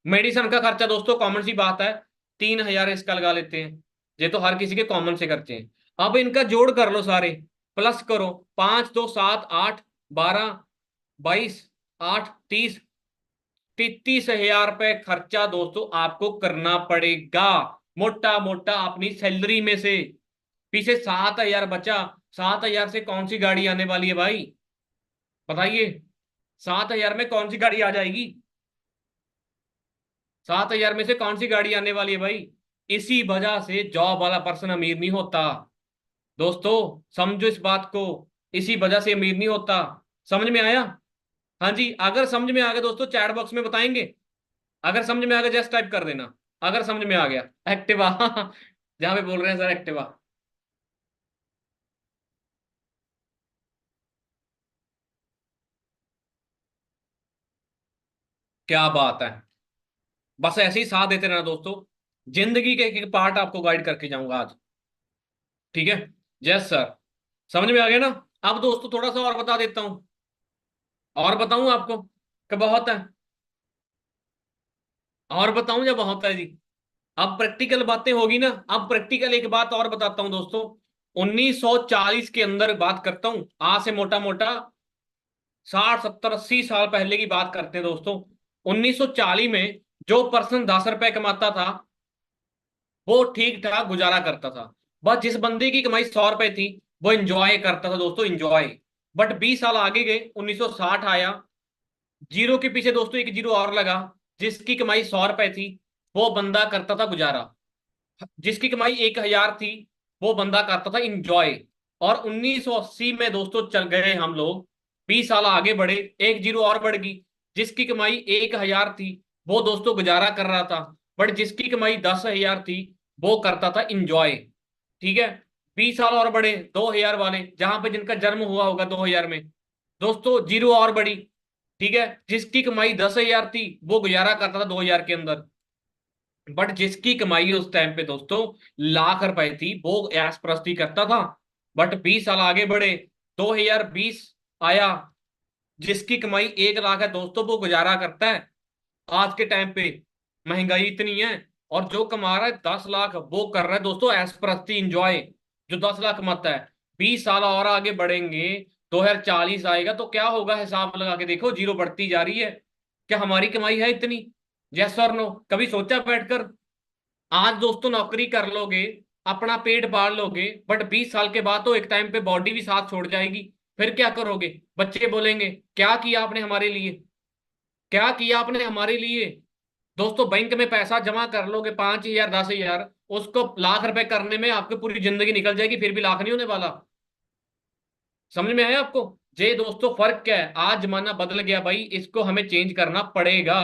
मेडिसिन का खर्चा दोस्तों कॉमन सी बात है, 3,000 इसका लगा लेते हैं। ये तो हर किसी के कॉमन से खर्चे हैं। अब इनका जोड़ कर लो सारे, प्लस करो। 5 2 7 8 12 22 8 30, 33,000 रुपए खर्चा दोस्तों आपको करना पड़ेगा, मोटा मोटा अपनी सैलरी में से। पीछे 7,000 बचा। 7,000 से कौन सी गाड़ी आने वाली है भाई? बताइए, 7,000 में कौन सी गाड़ी आ जाएगी? 7,000 में से कौन सी गाड़ी आने वाली है भाई? इसी वजह से जॉब वाला पर्सन अमीर नहीं होता दोस्तों, समझो इस बात को। इसी वजह से अमीर नहीं होता। समझ में आया? हाँ जी, अगर समझ में आ गया दोस्तों चैट बॉक्स में बताएंगे। अगर समझ में आ गया जस्ट टाइप कर देना, अगर समझ में आ गया। एक्टिवा जहां पे बोल रहे हैं सर एक्टिवा। क्या बात है। बस ऐसे ही साथ देते रहना दोस्तों। जिंदगी के एक एक पार्ट आपको गाइड करके जाऊंगा आज, ठीक है। Yes sir. समझ में आ गया ना? अब दोस्तों थोड़ा सा और बता देता हूं। और बताऊं आपको कि बहुत है? और बताऊं या बहुत है जी? अब प्रैक्टिकल बातें होगी ना। अब प्रैक्टिकल एक बात और बताता हूं दोस्तों। 1940 के अंदर बात करता हूं, आज से मोटा मोटा 60 70 80 साल पहले की बात करते हैं दोस्तों। 1940 में जो पर्सन 10 रुपए कमाता था, वो ठीक ठाक गुजारा करता था। बस जिस बंदे की कमाई 100 रुपए थी, वो इंजॉय करता था दोस्तों, इंजॉय। बट 20 साल आगे गए, 1960 आया, जीरो के पीछे दोस्तों एक जीरो और लगा। जिसकी कमाई 100 रुपए थी, वो बंदा करता था गुजारा। जिसकी कमाई 1,000 थी, वो बंदा करता था इंजॉय। और 1980 में दोस्तों चल गए हम लोग, 20 साल आगे बढ़े, एक जीरो और बढ़ गई। जिसकी कमाई 1,000 थी, वो दोस्तों गुजारा कर रहा था। बट जिसकी कमाई 10,000 थी, वो करता था इंजॉय, ठीक है। 20 साल और बढ़े, 2,000 वाले, जहां पे जिनका जन्म हुआ होगा 2000 में, दोस्तों जीरो और बढ़ी, ठीक है। जिसकी कमाई 10,000 थी, वो गुजारा करता था 2000 के अंदर। बट जिसकी कमाई उस टाइम पे दोस्तों लाख रुपए थी, वो ऐश प्रस्ती करता था। बट 20 साल आगे बढ़े, 2020 आया, जिसकी कमाई 1 लाख है दोस्तों, वो गुजारा करता है। आज के टाइम पे महंगाई इतनी है, और जो कमा रहा है 10 लाख, वो कर रहा है दोस्तों ऐश प्रस्ती, इंजॉय। जो 10 लाख कमाता है, 20 साल और आगे बढ़ेंगे, 2040 आएगा तो क्या होगा? हिसाब लगा के देखो, जीरो बढ़ती जा रही है। क्या हमारी कमाई है इतनी? यस और नो? कभी सोचा बैठकर? आज दोस्तों नौकरी कर लोगे, अपना पेट पाल लोगे, बट 20 साल के बाद तो एक टाइम पे बॉडी भी साथ छोड़ जाएगी। फिर क्या करोगे? बच्चे बोलेंगे क्या किया आपने हमारे लिए, क्या किया आपने हमारे लिए। दोस्तों बैंक में पैसा जमा कर लोगे, 5,000 10,000, उसको लाख रुपए करने में आपकी पूरी जिंदगी निकल जाएगी, फिर भी लाख नहीं होने वाला। समझ में आया आपको? ये दोस्तों फर्क क्या है, आज जमाना बदल गया भाई, इसको हमें चेंज करना पड़ेगा।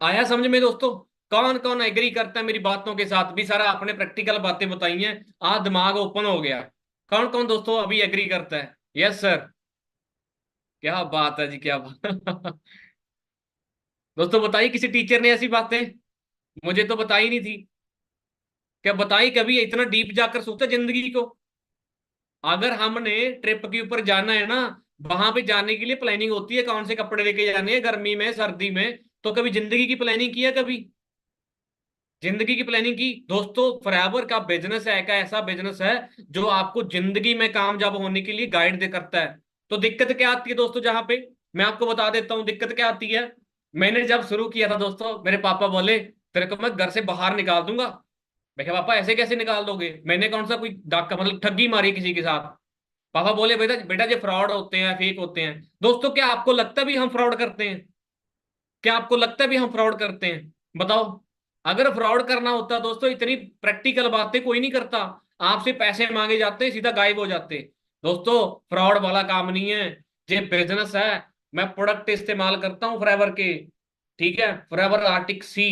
आया समझ में दोस्तों? कौन कौन एग्री करता है मेरी बातों के साथ? भी सारा आपने प्रैक्टिकल बातें बताई हैं, आज दिमाग ओपन हो गया। कौन कौन दोस्तों अभी एग्री करता है? Yes sir. क्या बात है जी, क्या बात दोस्तों बताइए, किसी टीचर ने ऐसी बातें मुझे तो बताई नहीं थी। क्या बताई कभी? इतना डीप जाकर सोचा जिंदगी को। अगर हमने ट्रिप के ऊपर जाना है ना, वहां पे जाने के लिए प्लानिंग होती है, कौन से कपड़े लेके जाने हैं, गर्मी में सर्दी में। तो कभी जिंदगी की प्लानिंग की है कभी? जिंदगी की प्लानिंग की दोस्तों। फॉरएवर का बिजनेस है, का ऐसा बिजनेस है जो आपको जिंदगी में कामयाब होने के लिए गाइड दे करता है। तो दिक्कत क्या आती है दोस्तों, जहां पे मैं आपको बता देता हूँ दिक्कत क्या आती है। मैंने जब शुरू किया था दोस्तों, मेरे पापा बोले तेरे को मैं घर से बाहर निकाल दूंगा। मैं कहा पापा ऐसे कैसे निकाल दोगे, मैंने कौन सा कोई डाका मतलब ठगी मारी किसी के साथ। पापा बोले बेटा बेटा ये फ्रॉड होते हैं, फेक होते हैं। दोस्तों क्या आपको लगता है भी हम फ्रॉड करते हैं? क्या आपको लगता है भी हम फ्रॉड करते हैं? बताओ। अगर फ्रॉड करना होता दोस्तों, इतनी प्रैक्टिकल बातें कोई नहीं करता। आपसे पैसे मांगे जाते सीधा गायब हो जाते। दोस्तों फ्रॉड वाला काम नहीं है, ये बिजनेस है। मैं प्रोडक्ट इस्तेमाल करता हूँ फॉरएवर के, ठीक है, फॉरएवर आर्टिक सी।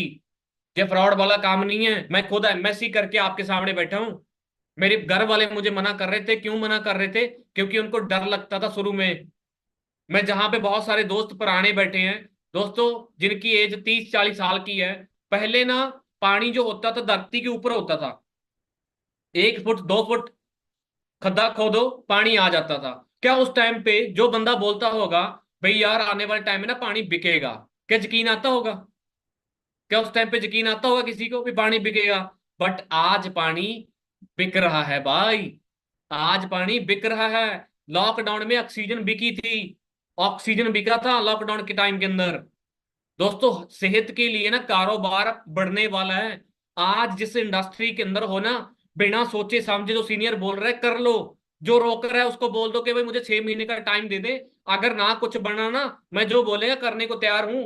ये फ्रॉड वाला काम नहीं है। मैं खुद एमएससी करके आपके सामने बैठा हूँ। मेरे घर वाले मुझे मना कर रहे थे, क्यों मना कर रहे थे? क्योंकि उनको डर लगता था शुरू में। मैं जहां पे बहुत सारे दोस्त पुराने बैठे हैं दोस्तों, जिनकी एज 30-40 साल की है। पहले ना पानी जो होता था धरती के ऊपर होता था, 1 फुट 2 फुट खड्डा खोदो पानी आ जाता था। क्या उस टाइम पे जो बंदा बोलता होगा भाई यार आने वाले टाइम में ना पानी बिकेगा, क्या यकीन आता होगा? क्या उस टाइम पे यकीन आता होगा किसी को भी पानी बिकेगा? बट आज पानी बिक रहा है भाई। आज पानी बिक रहा है। लॉकडाउन में ऑक्सीजन बिकी थी, ऑक्सीजन बिका था लॉकडाउन के टाइम के अंदर। दोस्तों सेहत के लिए ना कारोबार बढ़ने वाला है। आज जिस इंडस्ट्री के अंदर हो ना, बिना सोचे समझे जो सीनियर बोल रहा है कर लो, जो रोक रहा है उसको बोल दो कि भाई मुझे 6 महीने का टाइम दे दे। अगर ना कुछ बना ना, मैं जो बोलेगा करने को तैयार हूं।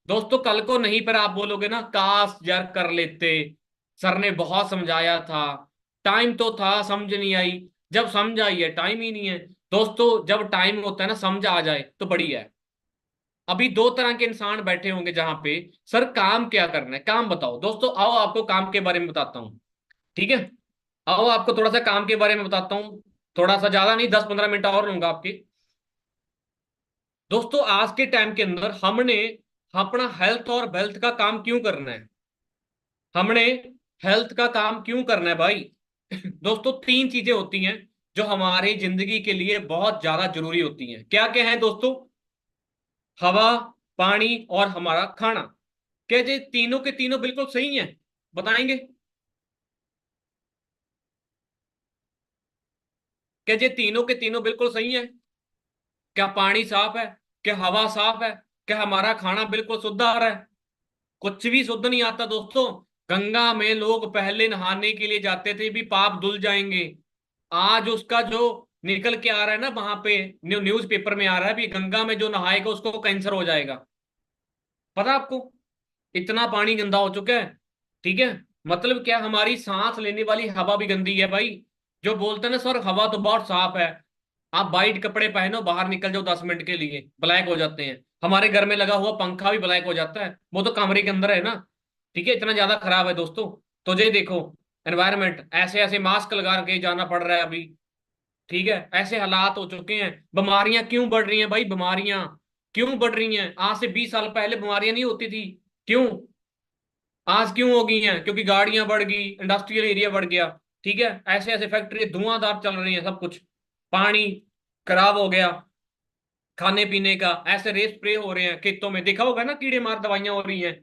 दोस्तों कल को नहीं पर आप बोलोगे ना काश यार कर लेते, सर ने बहुत समझाया था, टाइम तो था समझ नहीं आई। जब समझ आई है टाइम ही नहीं है। दोस्तों जब टाइम होता है ना समझ आ जाए तो बढ़िया है। अभी दो तरह के इंसान बैठे होंगे जहां पे सर काम क्या करना है, काम बताओ। दोस्तों आओ आपको काम के बारे में बताता हूँ, ठीक है। आओ आपको थोड़ा सा काम के बारे में बताता हूँ। थोड़ा सा ज्यादा नहीं, 10-15 मिनट और लूंगा आपकी। दोस्तों आज के टाइम के अंदर हमने अपना हेल्थ और वेल्थ का काम क्यों करना है? हमने हेल्थ का काम क्यों करना है भाई? दोस्तों तीन चीजें होती हैं जो हमारी जिंदगी के लिए बहुत ज्यादा जरूरी होती हैं। क्या क्या है दोस्तों? हवा, पानी और हमारा खाना। क्या ये तीनों के तीनों बिल्कुल सही हैं? बताएंगे? क्या ये तीनों के तीनों बिल्कुल सही हैं? क्या पानी साफ है? क्या हवा साफ है? क्या हमारा खाना बिल्कुल शुद्ध आ रहा है? कुछ भी शुद्ध नहीं आता दोस्तों। गंगा में लोग पहले नहाने के लिए जाते थे भी पाप धुल जाएंगे। आज उसका जो निकल के आ रहा है ना वहां पे, न्यूज पेपर में आ रहा है भी गंगा में जो नहाएगा उसको कैंसर हो जाएगा। पता आपको? इतना पानी गंदा हो चुका है, ठीक है। मतलब क्या, हमारी सांस लेने वाली हवा भी गंदी है भाई। जो बोलते हैं ना सर हवा तो बहुत साफ है, आप वाइट कपड़े पहनो बाहर निकल जाओ 10 मिनट के लिए ब्लैक हो जाते हैं। हमारे घर में लगा हुआ पंखा भी ब्लैक हो जाता है, वो तो कमरे के अंदर है ना। ठीक है, इतना ज्यादा खराब है दोस्तों। तो ये देखो एनवायरमेंट, ऐसे ऐसे मास्क लगा के जाना पड़ रहा है अभी। ठीक है, ऐसे हालात हो चुके हैं। बीमारियां क्यों बढ़ रही हैं भाई? बीमारियां क्यों बढ़ रही हैं? आज से 20 साल पहले बीमारियां नहीं होती थी, क्यों? आज क्यों हो गई हैं? क्योंकि गाड़ियां बढ़ गई, इंडस्ट्रियल एरिया बढ़ गया। ठीक है, ऐसे ऐसे फैक्ट्री धुआंधार चल रही है सब कुछ। पानी खराब हो गया, खाने पीने का ऐसे रेस स्प्रे हो रहे हैं खेतों में, देखा होगा ना कीड़े मार दवाइयां हो रही हैं।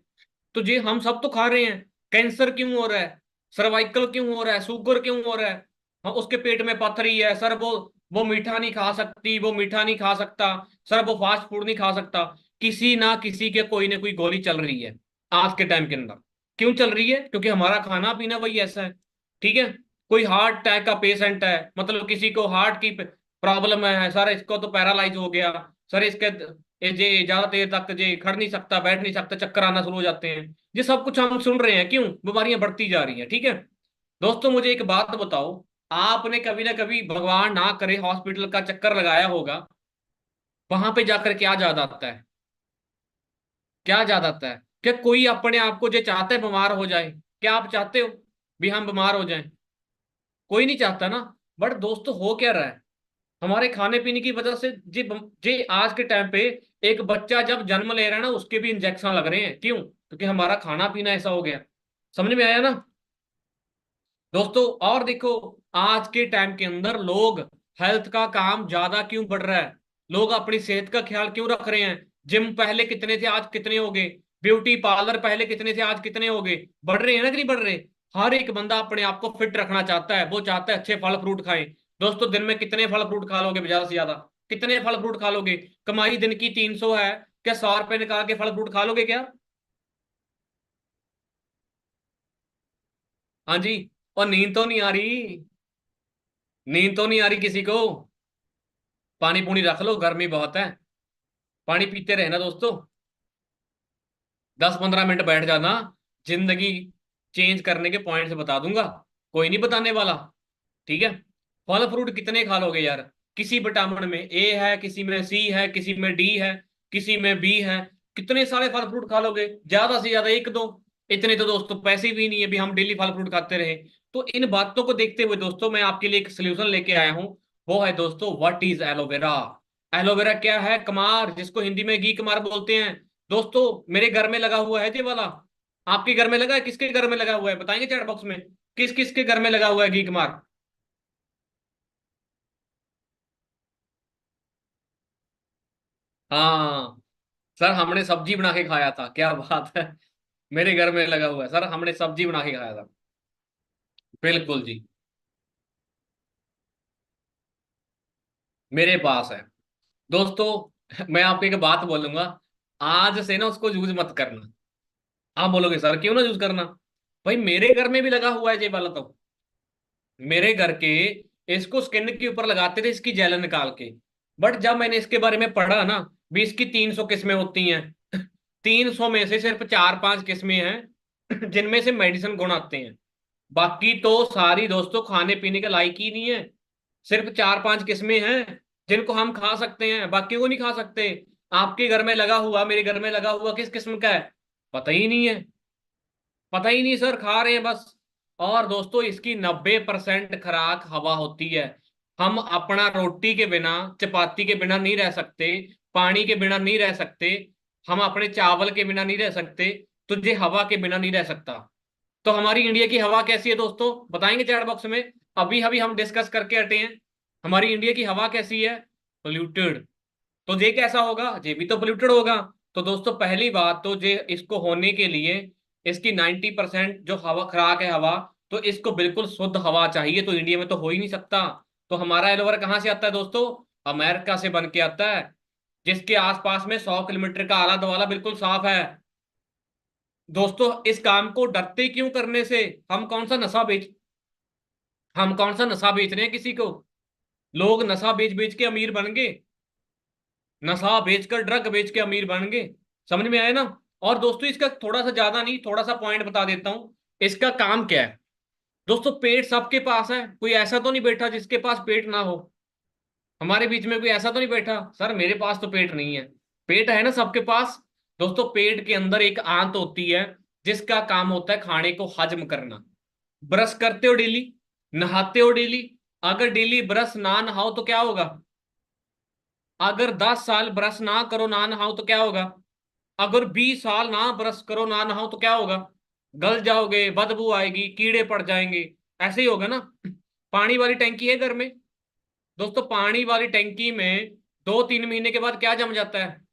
तो ये हम सब तो खा रहे हैं। कैंसर क्यों हो रहा है? सर्वाइकल क्यों हो रहा है? शुगर क्यों हो रहा है? हाँ, उसके पेट में पथरी है सर, वो मीठा नहीं खा सकती, वो मीठा नहीं खा सकता सर, वो फास्ट फूड नहीं खा सकता। किसी ना किसी के कोई ना कोई गोली चल रही है आज के टाइम के अंदर। क्यों चल रही है? क्योंकि हमारा खाना पीना वही ऐसा है। ठीक है, कोई हार्ट अटैक का पेशेंट है, मतलब किसी को हार्ट की प्रॉब्लम है सर, इसको तो पैरालाइज हो गया सर, इसके ये ज्यादा देर तक ये खड़ नहीं सकता, बैठ नहीं सकता, चक्कर आना शुरू हो जाते हैं। ये सब कुछ हम सुन रहे हैं, क्यों? बीमारियां बढ़ती जा रही हैं, ठीक है। दोस्तों मुझे एक बात बताओ, आपने कभी ना कभी भगवान ना करे हॉस्पिटल का चक्कर लगाया होगा? वहां पे जाकर क्या याद आता है? क्या याद आता है? क्या कोई अपने आप को जो चाहता है बीमार हो जाए? क्या आप चाहते हो भी हम बीमार हो जाएं? कोई नहीं चाहता ना। बट दोस्तों हो क्या रहा है? हमारे खाने पीने की वजह से जी आज के टाइम पे एक बच्चा जब जन्म ले रहा है ना उसके भी इंजेक्शन लग रहे हैं, क्यों? क्योंकि हमारा खाना पीना ऐसा हो गया। समझ में आया ना दोस्तों? और देखो आज के टाइम के अंदर लोग हेल्थ का काम ज्यादा क्यों बढ़ रहा है? लोग अपनी सेहत का ख्याल क्यों रख रहे हैं? जिम पहले कितने थे आज कितने हो गए? ब्यूटी पार्लर पहले कितने थे, आज कितने हो गए, बढ़ रहे हैं ना कि नहीं बढ़ रहे। हर एक बंदा अपने आप को फिट रखना चाहता है, वो चाहता है अच्छे फल फ्रूट खाएं। दोस्तों दिन में कितने फल फ्रूट खा लोगे ज्यादा से ज्यादा, कितने फल फ्रूट खा लोगे। कमाई दिन की 300 है, क्या 100 रुपए निकाल के फल फ्रूट खा लोगे क्या। हाँ जी। और नींद तो नहीं आ रही, नींद तो नहीं आ रही किसी को। पानी पूनी रख लो, गर्मी बहुत है, पानी पीते रहे ना दोस्तों। 10-15 मिनट बैठ जाना, जिंदगी चेंज करने के पॉइंट्स बता दूंगा, कोई नहीं बताने वाला। ठीक है। फल फ्रूट कितने खा लोगे यार। किसी विटामिन में ए है, किसी में सी है, किसी में डी है, किसी में बी है। कितने सारे फल फ्रूट खा लोगे, ज्यादा से ज्यादा एक दो। इतने तो दोस्तों पैसे भी नहीं है भी हम डेली फल फ्रूट खाते रहे। तो इन बातों को देखते हुए दोस्तों मैं आपके लिए एक सोल्यूशन लेके आया हूँ। वो है दोस्तों, व्हाट इज एलोवेरा। एलोवेरा क्या है, कमार, जिसको हिंदी में घी कमार बोलते हैं। दोस्तों मेरे घर में लगा हुआ है ये वाला। आपके घर में लगा है, किसके घर में लगा हुआ है बताएंगे चैट बॉक्स में। किस किस के घर में लगा हुआ है घी कमार। हाँ सर, हमने सब्जी बना के खाया था, क्या बात है। मेरे घर में लगा हुआ है सर, हमने सब्जी बना के खाया था। बिल्कुल जी। मेरे पास है। दोस्तों मैं आपको एक बात बोलूंगा, आज से ना उसको यूज मत करना। आप बोलोगे सर क्यों ना यूज करना। भाई मेरे घर में भी लगा हुआ है ये वाला तो। मेरे घर के इसको स्किन के ऊपर लगाते थे इसकी जेल निकाल के। बट जब मैंने इसके बारे में पढ़ा ना, भी इसकी 300 किस्में होती हैं। 300 में से सिर्फ 4-5 किस्में हैं जिनमें से मेडिसिन गुण आते हैं। बाकी तो सारी दोस्तों खाने पीने के लायक ही नहीं है। सिर्फ 4-5 किस्में हैं जिनको हम खा सकते हैं, बाकी को नहीं खा सकते। आपके घर में लगा हुआ, मेरे घर में लगा हुआ किस किस्म का है, पता ही नहीं है। पता ही नहीं सर, खा रहे हैं बस। और दोस्तों इसकी 90% खुराक हवा होती है। हम अपना रोटी के बिना, चपाती के बिना नहीं रह सकते, पानी के बिना नहीं रह सकते, हम अपने चावल के बिना नहीं रह सकते, तो ये हवा के बिना नहीं रह सकता। तो हमारी इंडिया की हवा कैसी है दोस्तों, बताएंगे चैट बॉक्स में। अभी अभी हम डिस्कस करके हटे हैं, हमारी इंडिया की हवा कैसी है, पोल्यूटेड। तो ये कैसा होगा, ये भी तो पोल्यूटेड होगा। तो दोस्तों पहली बात तो ये इसको होने के लिए इसकी 90% जो हवा खुराक है हवा, तो इसको बिल्कुल शुद्ध हवा चाहिए, तो इंडिया में तो हो ही नहीं सकता। तो हमारा एलोवेरा कहाँ से आता है दोस्तों, अमेरिका से बन के आता है, जिसके आसपास में 100 किलोमीटर का आला दुआला बिल्कुल साफ है। दोस्तों इस काम को डरते क्यों करने से। हम कौन सा नशा बेच हम कौन सा नशा बेच रहे हैं किसी को। लोग नशा बेच बेच के अमीर बन गए, नशा बेचकर ड्रग बेच के अमीर बन गए। समझ में आया ना। और दोस्तों इसका थोड़ा सा ज्यादा नहीं, थोड़ा सा पॉइंट बता देता हूं, इसका काम क्या है। दोस्तों पेट सबके पास है, कोई ऐसा तो नहीं बैठा जिसके पास पेट ना हो। हमारे बीच में कोई ऐसा तो नहीं बैठा सर मेरे पास तो पेट नहीं है। पेट है ना सबके पास। दोस्तों पेट के अंदर एक आंत होती है जिसका काम होता है खाने को हजम करना। ब्रश करते हो डेली, नहाते हो डेली। अगर डेली ब्रश ना नहाओ तो क्या होगा। अगर 10 साल ब्रश ना करो ना नहाओ तो क्या होगा। अगर 20 साल ना ब्रश करो ना नहाओ तो क्या होगा। गल जाओगे, बदबू आएगी, कीड़े पड़ जाएंगे। ऐसे ही होगा ना। पानी वाली टैंकी है घर में। दोस्तों पानी वाली टैंकी में 2-3 महीने के बाद क्या जम जाता है।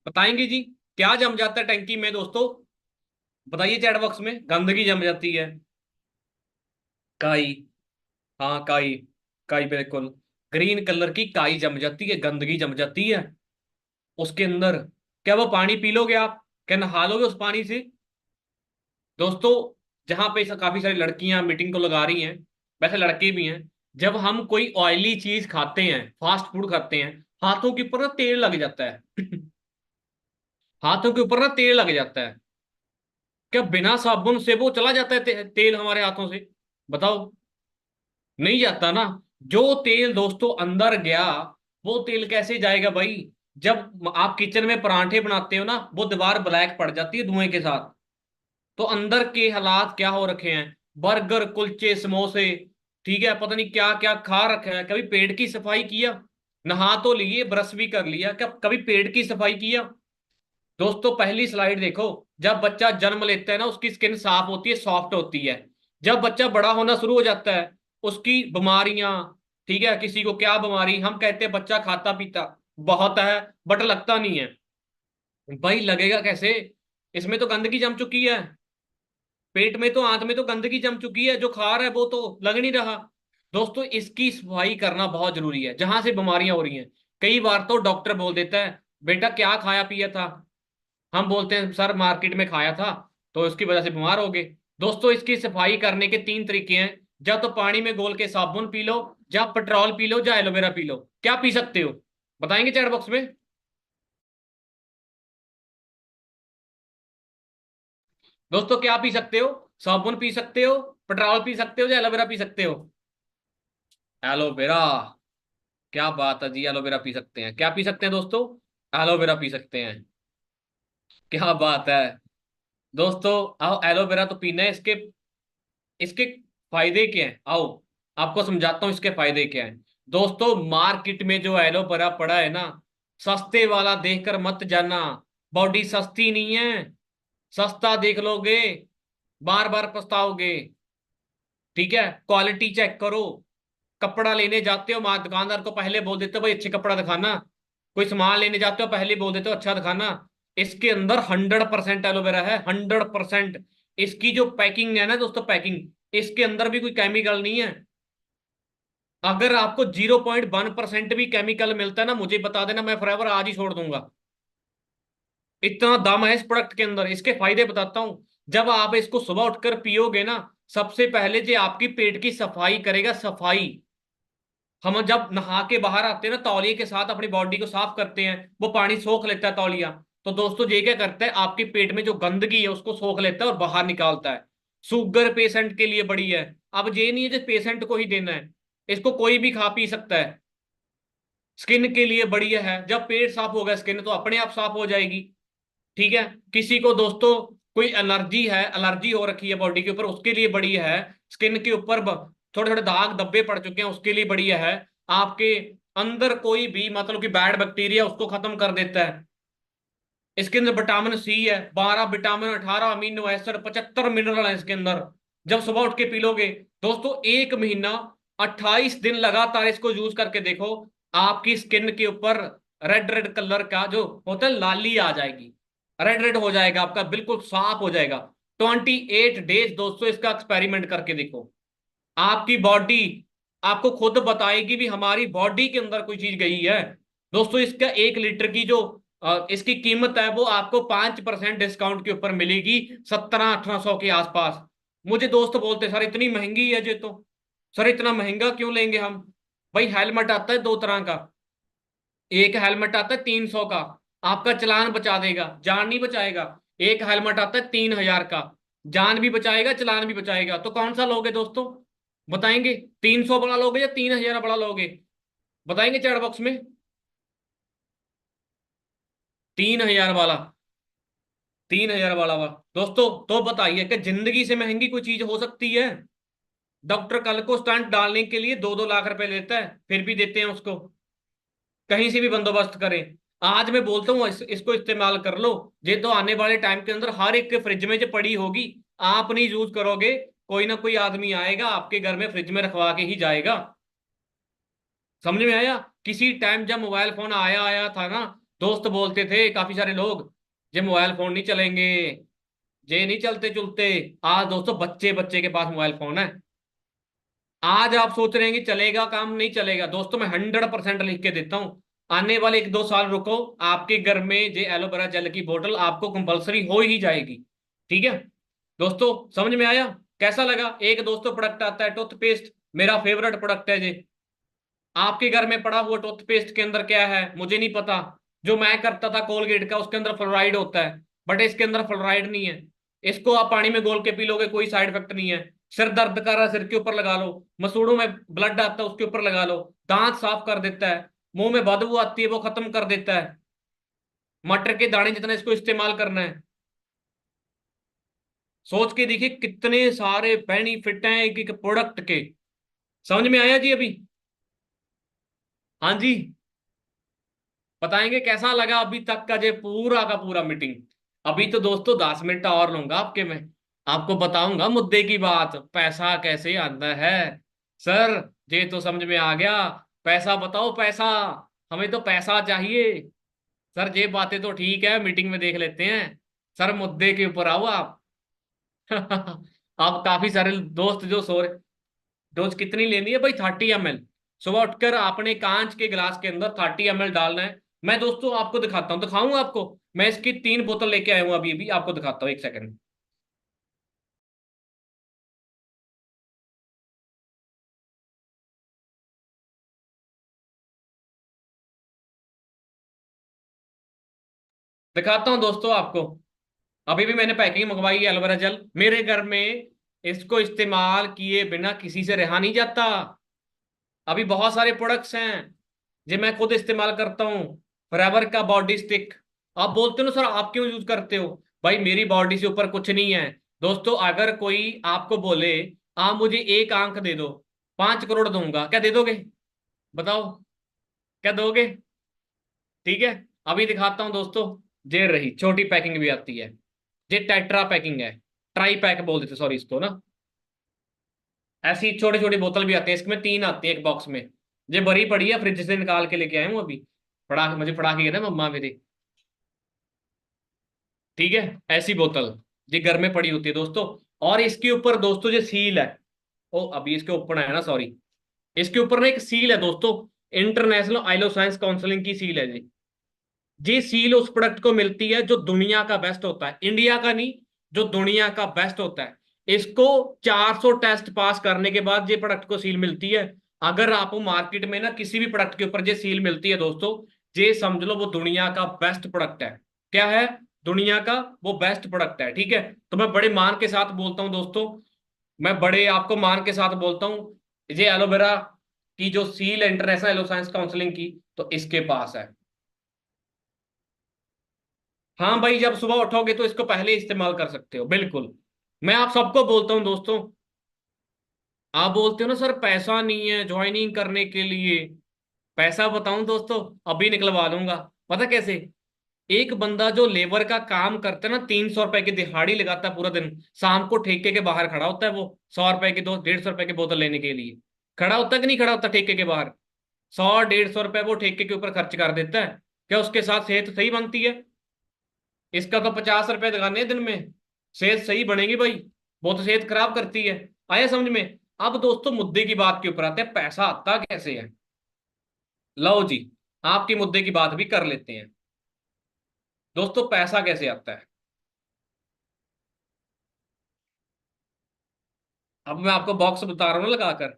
बताएंगे जी, क्या जम जाता है टैंकी में दोस्तों। बताइए चैट बॉक्स में, गंदगी जम जाती है। काई। हाँ काई। काई बिल्कुल। ग्रीन कलर की काई जम जाती है, गंदगी जम जाती है उसके अंदर। क्या वो पानी पी लोगे आप, क्या नहा लोगे उस पानी से। दोस्तों जहां पे काफी सारी लड़कियां मीटिंग को लगा रही हैं, वैसे लड़के भी हैं। जब हम कोई ऑयली चीज खाते हैं, फास्ट फूड खाते हैं, हाथों के ऊपर ना तेल लग जाता है हाथों के ऊपर ना तेल लग जाता है। क्या बिना साबुन से वो चला जाता है तेल हमारे हाथों से। बताओ। नहीं जाता ना। जो तेल दोस्तों अंदर गया, वो तेल कैसे जाएगा भाई। जब आप किचन में परांठे बनाते हो ना, वो दीवार ब्लैक पड़ जाती है धुएं के साथ। तो अंदर के हालात क्या हो रखे हैं, बर्गर कुलचे समोसे, ठीक है, पता नहीं क्या क्या खा रखा है। कभी पेट की सफाई किया, नहा तो लिए, ब्रश भी कर लिया, क्या कभी पेट की सफाई किया। दोस्तों पहली स्लाइड देखो। जब बच्चा जन्म लेता है ना, उसकी स्किन साफ होती है, सॉफ्ट होती है। जब बच्चा बड़ा होना शुरू हो जाता है, उसकी बीमारियां, ठीक है, किसी को क्या बीमारी, हम कहते हैं बच्चा खाता पीता बहुत है बट लगता नहीं है। भाई लगेगा कैसे? इसमें तो गंदगी जम चुकी है, पेट में तो, आंत में तो गंदगी जम चुकी है, जो खा रहा है वो तो लग नहीं रहा। दोस्तों इसकी सफाई करना बहुत जरूरी है, जहां से बीमारियां हो रही हैं। कई बार तो डॉक्टर बोल देता है बेटा क्या खाया पिया था, हम बोलते हैं सर मार्केट में खाया था, तो इसकी वजह से बीमार हो गए। दोस्तों इसकी सफाई करने के तीन तरीके हैं। या तो पानी में घोल के साबुन पी लो, या पेट्रोल पी लो, या एलोवेरा पी लो। क्या पी सकते हो? बताएंगे चैट बॉक्स में। दोस्तों क्या पी सकते हो? साबुन पी सकते हो, पेट्रोल पी सकते हो, या एलोवेरा पी सकते हो? एलोवेरा। क्या बात है जी, एलोवेरा पी सकते हैं। क्या पी सकते हैं दोस्तों? एलोवेरा पी सकते हैं। क्या बात है। दोस्तों आओ, एलोवेरा तो पीना है। इसके इसके फायदे क्या हैं, आओ आपको समझाता हूँ इसके फायदे क्या हैं। दोस्तों मार्केट में जो एलोवेरा पड़ा है ना, सस्ते वाला देखकर मत जाना। बॉडी सस्ती नहीं है। सस्ता देख लोगे बार बार पछताओगे। ठीक है, क्वालिटी चेक करो। कपड़ा लेने जाते हो, माँ दुकानदार को पहले बोल देते हो भाई अच्छे कपड़ा दिखाना। कोई सामान लेने जाते हो पहले बोल देते हो अच्छा दिखाना। इसके अंदर 100% एलोवेरा है, 100%। इसकी जो पैकिंग है ना दोस्तों, पैकिंग, इसके अंदर भी कोई केमिकल नहीं है। अगर आपको 0.1% भी केमिकल मिलता है ना, मुझे बता देना, मैं फॉरएवर आज ही छोड़ दूंगा। इतना दम है इस प्रोडक्ट के अंदर। इसके फायदे बताता हूं। जब आप इसको सुबह उठकर पियोगे ना, सबसे पहले जो आपकी पेट की सफाई करेगा, सफाई। हम जब नहा के बाहर आते हैं ना, तौलिए के साथ अपनी बॉडी को साफ करते हैं, वो पानी सोख लेता है तौलिया। तो दोस्तों ये क्या करता है, आपके पेट में जो गंदगी है उसको सोख लेता है और बाहर निकालता है। शुगर पेशेंट के लिए बड़ी है। अब ये नहीं है जो पेशेंट को ही देना है, इसको कोई भी खा पी सकता है। स्किन के लिए बढ़िया है, जब पेट साफ होगा स्किन तो अपने आप साफ हो जाएगी। ठीक है। किसी को दोस्तों कोई एलर्जी है, एलर्जी हो रखी है बॉडी के ऊपर, उसके लिए बढ़िया है। स्किन के ऊपर थोड़े थोड़े दाग धब्बे पड़ चुके हैं, उसके लिए बढ़िया है। आपके अंदर कोई भी मतलब कि बैड बैक्टीरिया उसको खत्म कर देता है। इसके अंदर विटामिन सी है, 12 विटामिन, 18 अमीनो एसिड, 75 मिनरल है इसके अंदर। जब सुबह उठ के पी लोगे दोस्तों, 1 महीना 28 दिन लगातार इसको यूज करके देखो, आपकी स्किन के ऊपर रेड रेड कलर का जो होता है लाली आ जाएगी। रेड रेड हो जाएगा आपका, बिल्कुल साफ हो जाएगा। 28 डेज दोस्तों इसका एक्सपेरिमेंट करके देखो। आपकी बॉडी आपको खुद बताएगी भी हमारी बॉडी के अंदर कोई चीज गई है। दोस्तों इसका 1 लीटर की जो इसकी कीमत है वो आपको 5% डिस्काउंट के ऊपर मिलेगी, 1700-1800 के आसपास। मुझे दोस्त बोलते सर इतनी महंगी है ये तो, सर इतना महंगा क्यों लेंगे हम? भाई हेलमेट आता है दो तरह का। एक हेलमेट आता है 300 का, आपका चालान बचा देगा, जान नहीं बचाएगा। एक हेलमेट आता है 3000 का, जान भी बचाएगा चालान भी बचाएगा। तो कौन सा लोगे दोस्तों? बताएंगे? 300 वाला लोगे या 3000 वाला लोगे? बताएंगे चैट बॉक्स में। 3000 वाला। 3000 वाला दोस्तों तो बताइए कि जिंदगी से महंगी कोई चीज हो सकती है? डॉक्टर कल को स्टंट डालने के लिए 2-2 लाख रुपए लेता है, फिर भी देते हैं उसको। कहीं से भी बंदोबस्त करें। आज मैं बोलता हूँ इसको इस्तेमाल कर लो। ये तो आने वाले टाइम के अंदर हर एक के फ्रिज में जो पड़ी होगी, आप नहीं यूज करोगे, कोई ना कोई आदमी आएगा आपके घर में फ्रिज में रखवा के ही जाएगा। समझ में आया? किसी टाइम जब मोबाइल फोन आया आया था ना, दोस्त बोलते थे काफी सारे लोग, ये मोबाइल फोन नहीं चलेंगे, ये नहीं चलते चलते। आज दोस्तों बच्चे बच्चे के पास मोबाइल फोन है। आज आप सोच रहे हैं कि चलेगा काम, नहीं चलेगा दोस्तों, मैं 100% लिख के देता हूँ। आने वाले 1-2 साल रुको, आपके घर में ये एलोवेरा जेल की बोतल आपको कंपलसरी हो ही जाएगी। ठीक है दोस्तों, समझ में आया? कैसा लगा? एक दोस्तों प्रोडक्ट आता है टूथपेस्ट, मेरा फेवरेट प्रोडक्ट है ये। आपके घर में पड़ा हुआ टूथपेस्ट के अंदर क्या है मुझे नहीं पता। जो मैं करता था कोलगेट का, उसके अंदर फ्लोराइड होता है, बट इसके अंदर फ्लोराइड नहीं है। इसको आप पानी में घोल के पी लोगे, कोई साइड इफेक्ट नहीं है। सिर दर्द कर रहा है, सिर के ऊपर लगा लो। मसूड़ों में ब्लड आता है, उसके ऊपर लगा लो। दांत साफ कर देता है। मुंह में बदबू आती है वो खत्म कर देता है। मटर के दाने जितना इसको इस्तेमाल करना है। सोच के देखिए कितने सारे बेनिफिट हैं एक एक प्रोडक्ट के। समझ में आया जी अभी? हाँ जी। बताएंगे कैसा लगा अभी तक का ये पूरा का पूरा मीटिंग? अभी तो दोस्तों 10 मिनट और लूंगा आपके मैं। आपको बताऊंगा मुद्दे की बात, पैसा कैसे आता है। सर ये तो समझ में आ गया। पैसा बताओ पैसा, हमें तो पैसा चाहिए। सर ये बातें तो ठीक है, मीटिंग में देख लेते हैं। सर मुद्दे के ऊपर आओ आप। आप काफी सारे दोस्त जो सो रहे। डोज कितनी लेनी है भाई? 30 ml। सुबह उठकर आपने कांच के गिलास के अंदर 30 ml डालना है। मैं दोस्तों आपको दिखाता हूँ, दिखाऊंगा आपको। मैं इसकी 3 बोतल लेके आया हूँ, अभी अभी आपको दिखाता हूँ, एक सेकंड। दिखाता हूँ दोस्तों आपको। अभी भी मैंने पैकिंग मंगवाई है एलोवेरा जेल मेरे घर में। इसको इस्तेमाल किए बिना किसी से रहा नहीं जाता। अभी बहुत सारे प्रोडक्ट्स हैं जो मैं खुद इस्तेमाल करता हूँ। फॉरएवर का बॉडी स्टिक। आप बोलते हो ना सर आप क्यों यूज करते हो? भाई मेरी बॉडी से ऊपर कुछ नहीं है। दोस्तों अगर कोई आपको बोले आप मुझे एक आंख दे दो, 5 करोड़ दूंगा, क्या दे दोगे? बताओ, क्या दोगे? ठीक है। अभी दिखाता हूँ दोस्तों। जे रही छोटी पैकिंग भी आती है। ये टेट्रा पैकिंग है। ट्राई पैक बोल देते सॉरी इसको ना। ऐसी छोटी छोटी बोतल भी आती है, इसमें 3 आती है एक बॉक्स में। ये भरी पड़ी है, फ्रिज से निकाल के लेके आए हूँ अभी। मुझे फड़ा के गए थे मम्मा मेरी। ठीक है। ऐसी बोतल ये घर में पड़ी होती है दोस्तों। और इसके ऊपर दोस्तों जो सील है, ओ अभी इसके ऊपर है ना, सॉरी। इसके ऊपर ना एक सील है दोस्तों। इंटरनेशनल आइलो साइंस काउंसिलिंग की सील है जी। ये सील उस प्रोडक्ट को मिलती है जो दुनिया का बेस्ट होता है, इंडिया का नहीं, जो दुनिया का बेस्ट होता है। इसको 400 टेस्ट पास करने के बाद ये प्रोडक्ट को सील मिलती है। अगर आपको मार्केट में ना किसी भी प्रोडक्ट के ऊपर ये सील मिलती है दोस्तों, ये समझ लो वो दुनिया का बेस्ट प्रोडक्ट है। क्या है? दुनिया का वो बेस्ट प्रोडक्ट है। ठीक है। तो मैं बड़े मान के साथ बोलता हूँ दोस्तों, मैं बड़े आपको मान के साथ बोलता हूँ, ये एलोवेरा की जो सील है इंटरनेशनल एलो साइंस काउंसिलिंग की, तो इसके पास है। हाँ भाई, जब सुबह उठोगे तो इसको पहले इस्तेमाल कर सकते हो, बिल्कुल। मैं आप सबको बोलता हूँ दोस्तों। आप बोलते हो ना सर पैसा नहीं है ज्वाइनिंग करने के लिए। पैसा बताऊं दोस्तों, अभी निकलवा लूंगा। पता कैसे? एक बंदा जो लेबर का काम करता है ना, 300 रुपए की दिहाड़ी लगाता है पूरा दिन, शाम को ठेके के बाहर खड़ा होता है वो 100 रुपए की, 150 रुपए की बोतल लेने के लिए। खड़ा होता है कि नहीं खड़ा होता ठेके के बाहर? 100 150 रुपए वो ठेके के ऊपर खर्च कर देता है। क्या उसके साथ सेहत सही बनती है? इसका तो 50 रुपए लगाने हैं दिन में। सेहत सही बनेगी भाई? वो तो सेहत खराब करती है। आया समझ में? अब दोस्तों मुद्दे की बात के ऊपर आते हैं, पैसा आता कैसे है। लो जी, आपकी मुद्दे की बात भी कर लेते हैं। दोस्तों पैसा कैसे आता है? अब मैं आपको बॉक्स बता रहा हूँ ना लगाकर।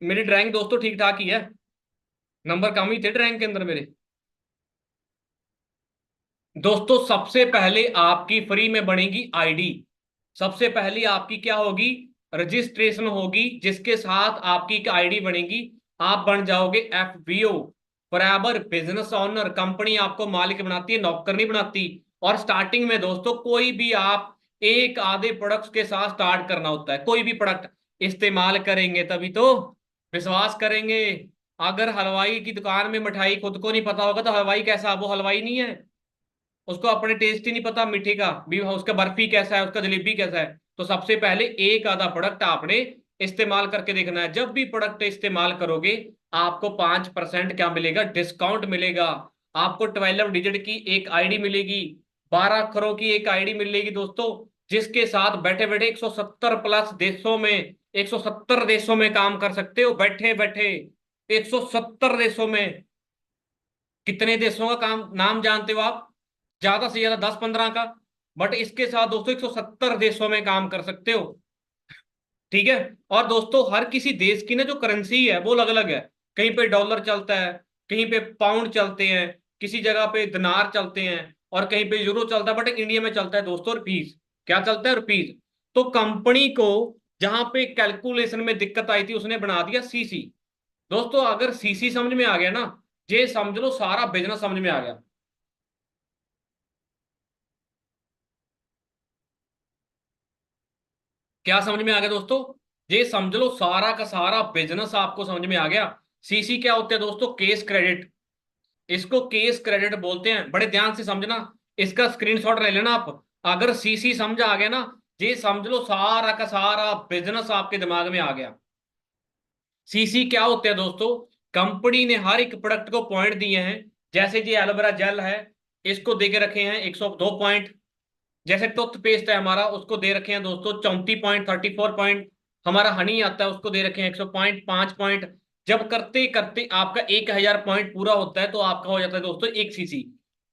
मेरी ड्राइंग दोस्तों ठीक ठाक ही है। नंबर कम ही थे ड्राइंग के अंदर मेरे। दोस्तों सबसे पहले आपकी फ्री में बनेगी आईडी। सबसे पहली आपकी क्या होगी? रजिस्ट्रेशन होगी, जिसके साथ आपकी एक आईडी बनेगी। आप बन जाओगे FBO, forever business owner. Company आपको मालिक बनाती है, नौकर नहीं बनाती। और स्टार्टिंग में दोस्तों कोई भी आप एक आधे प्रोडक्ट्स के साथ स्टार्ट करना होता है। कोई भी प्रोडक्ट इस्तेमाल करेंगे तभी तो विश्वास करेंगे। अगर हलवाई की दुकान में मिठाई खुद को नहीं पता होगा तो हलवाई कैसा? वो हलवाई नहीं है। उसको अपने टेस्ट ही नहीं पता मिठी का भी, उसका बर्फी कैसा है, उसका जलेबी कैसा है। तो सबसे पहले एक आधा प्रोडक्ट आपने इस्तेमाल करके देखना है। जब भी प्रोडक्ट इस्तेमाल करोगे आपको 5% क्या मिलेगा? डिस्काउंट मिलेगा। आपको 12 डिजिट की एक आईडी मिलेगी, 12 अक्षरों की एक आईडी मिलेगी दोस्तों, जिसके साथ बैठे बैठे 170 प्लस देशों में, 170 देशों में काम कर सकते हो बैठे बैठे। 170 देशों में। कितने देशों का काम नाम जानते हो आप? ज्यादा से ज्यादा 10 15 का। बट इसके साथ दोस्तों 170 देशों में काम कर सकते हो। ठीक है। और दोस्तों हर किसी देश की ना जो करेंसी है वो अलग अलग है। कहीं पे डॉलर चलता है, कहीं पे पाउंड चलते हैं, किसी जगह पे दिनार चलते हैं, और कहीं पे यूरो चलता है। बट इंडिया में चलता है दोस्तों रुपीज। क्या चलता है? रुपीज। तो कंपनी को जहां पे कैलकुलेशन में दिक्कत आई थी उसने बना दिया सीसी। दोस्तों अगर सीसी समझ में आ गया ना, ये समझ लो सारा बिजनेस समझ में आ गया। क्या समझ में आ गया दोस्तों? ये समझ लो सारा का सारा बिजनेस आपको समझ में आ गया। सीसी क्या होता है दोस्तों? Case credit. इसको केस क्रेडिट बोलते हैं, बड़े ध्यान से समझना। इसका स्क्रीनशॉट ले लेना आप। अगर सीसी समझ आ गया ना, ये समझ लो सारा का सारा बिजनेस आपके दिमाग में आ गया। सीसी क्या होते हैं दोस्तों? कंपनी ने हर एक प्रोडक्ट को पॉइंट दिए हैं। जैसे जी एलोवेरा जेल है, इसको दे के रखे हैं 102 पॉइंट। जैसे टूथपेस्ट है हमारा, उसको दे रखे हैं दोस्तों 34 पॉइंट, 34 पॉइंट। हमारा हनी आता है, उसको दे रखे हैं 100 पॉइंट, 5 पॉइंट। जब करते करते आपका 1000 पॉइंट पूरा होता है तो आपका हो जाता है दोस्तों 1 सीसी।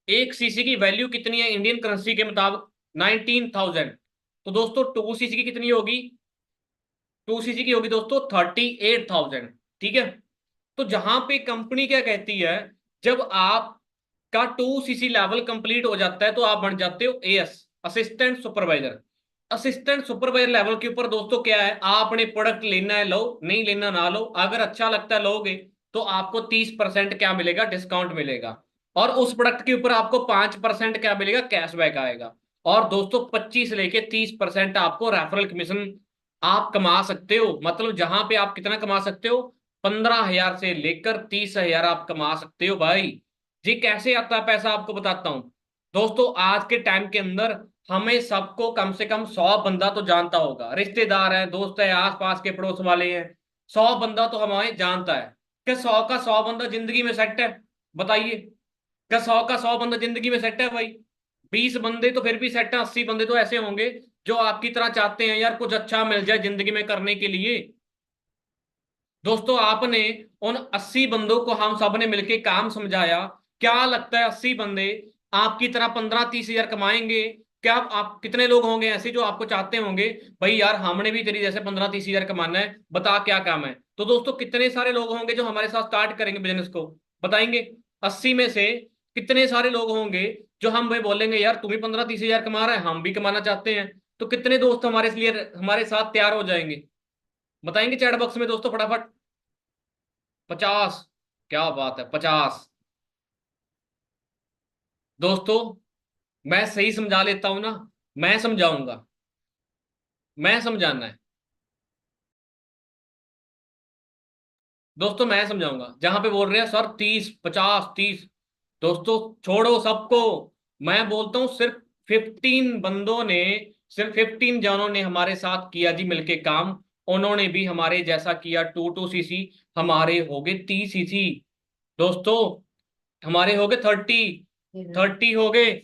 1 सीसी की वैल्यू कितनी है इंडियन करेंसी के मुताबिक? 19,000। तो दोस्तों 2 सीसी की कितनी होगी? 2 सीसी की होगी दोस्तों 38,000। ठीक है। तो जहां पे कंपनी क्या कहती है, जब आपका 2 सीसी लेवल कंप्लीट हो जाता है तो आप बन जाते हो as, assistant supervisor. Assistant supervisor level के ऊपर दोस्तों क्या है, आपने प्रोडक्ट लेना है लो, नहीं लेना ना लो। अगर अच्छा लगता है लोगे तो आपको 30% क्या मिलेगा, डिस्काउंट मिलेगा। और उस प्रोडक्ट के ऊपर आपको 5% क्या मिलेगा, कैशबैक आएगा। और दोस्तों 25 से लेके 30% आपको रेफरल कमीशन आप कमा सकते हो। मतलब जहां पे आप कितना कमा सकते हो, 15,000 से लेकर 30,000 आप कमा सकते हो भाई। जी कैसे आता है पैसा, आपको बताता हूं। दोस्तों आज के टाइम के अंदर हमें सबको कम से कम 100 बंदा तो जानता होगा, रिश्तेदार है, दोस्त है, आसपास के पड़ोस वाले हैं। 100 बंदा तो हमें जानता है। क्या 100 का 100 बंदा जिंदगी में सेट है? बताइए। क्या 100 का 100 बंदा जिंदगी में सेट है भाई? 20 बंदे तो फिर भी सेट है, 80 बंदे तो ऐसे होंगे जो आपकी तरह चाहते हैं यार कुछ अच्छा मिल जाए जिंदगी में करने के लिए। दोस्तों आपने उन 80 बंदों को हम सब ने मिलकर काम समझाया। क्या लगता है 80 बंदे आपकी तरह 15-30 हजार कमाएंगे? क्या आप कितने लोग होंगे ऐसे जो आपको चाहते होंगे भाई यार हमने भी तेरी जैसे 15-30 हजार कमाना है, बता क्या काम है? तो दोस्तों कितने सारे लोग होंगे जो हमारे साथ स्टार्ट करेंगे बिजनेस को? बताएंगे। 80 में से कितने सारे लोग होंगे जो हम भाई बोलेंगे यार तुम ही 15-30 हजार कमा रहा है, हम भी कमाना चाहते हैं। तो कितने दोस्त हमारे लिए हमारे साथ तैयार हो जाएंगे? बताएंगे चैट बॉक्स में दोस्तों फटाफट। 50। क्या बात है, 50। दोस्तों मैं सही समझा लेता हूं ना, मैं समझाऊंगा, मैं समझाना है दोस्तों, मैं समझाऊंगा। जहां पे बोल रहे हैं सर 30, 50, 30, दोस्तों छोड़ो सबको। मैं बोलता हूं सिर्फ 15 बंदों ने, सिर्फ 15 जनों ने हमारे साथ किया जी मिलके काम। उन्होंने भी हमारे जैसा किया, 2 2 सीसी हमारे हो गए 30 सीसी। दोस्तों हमारे हो गए 30 हो गए।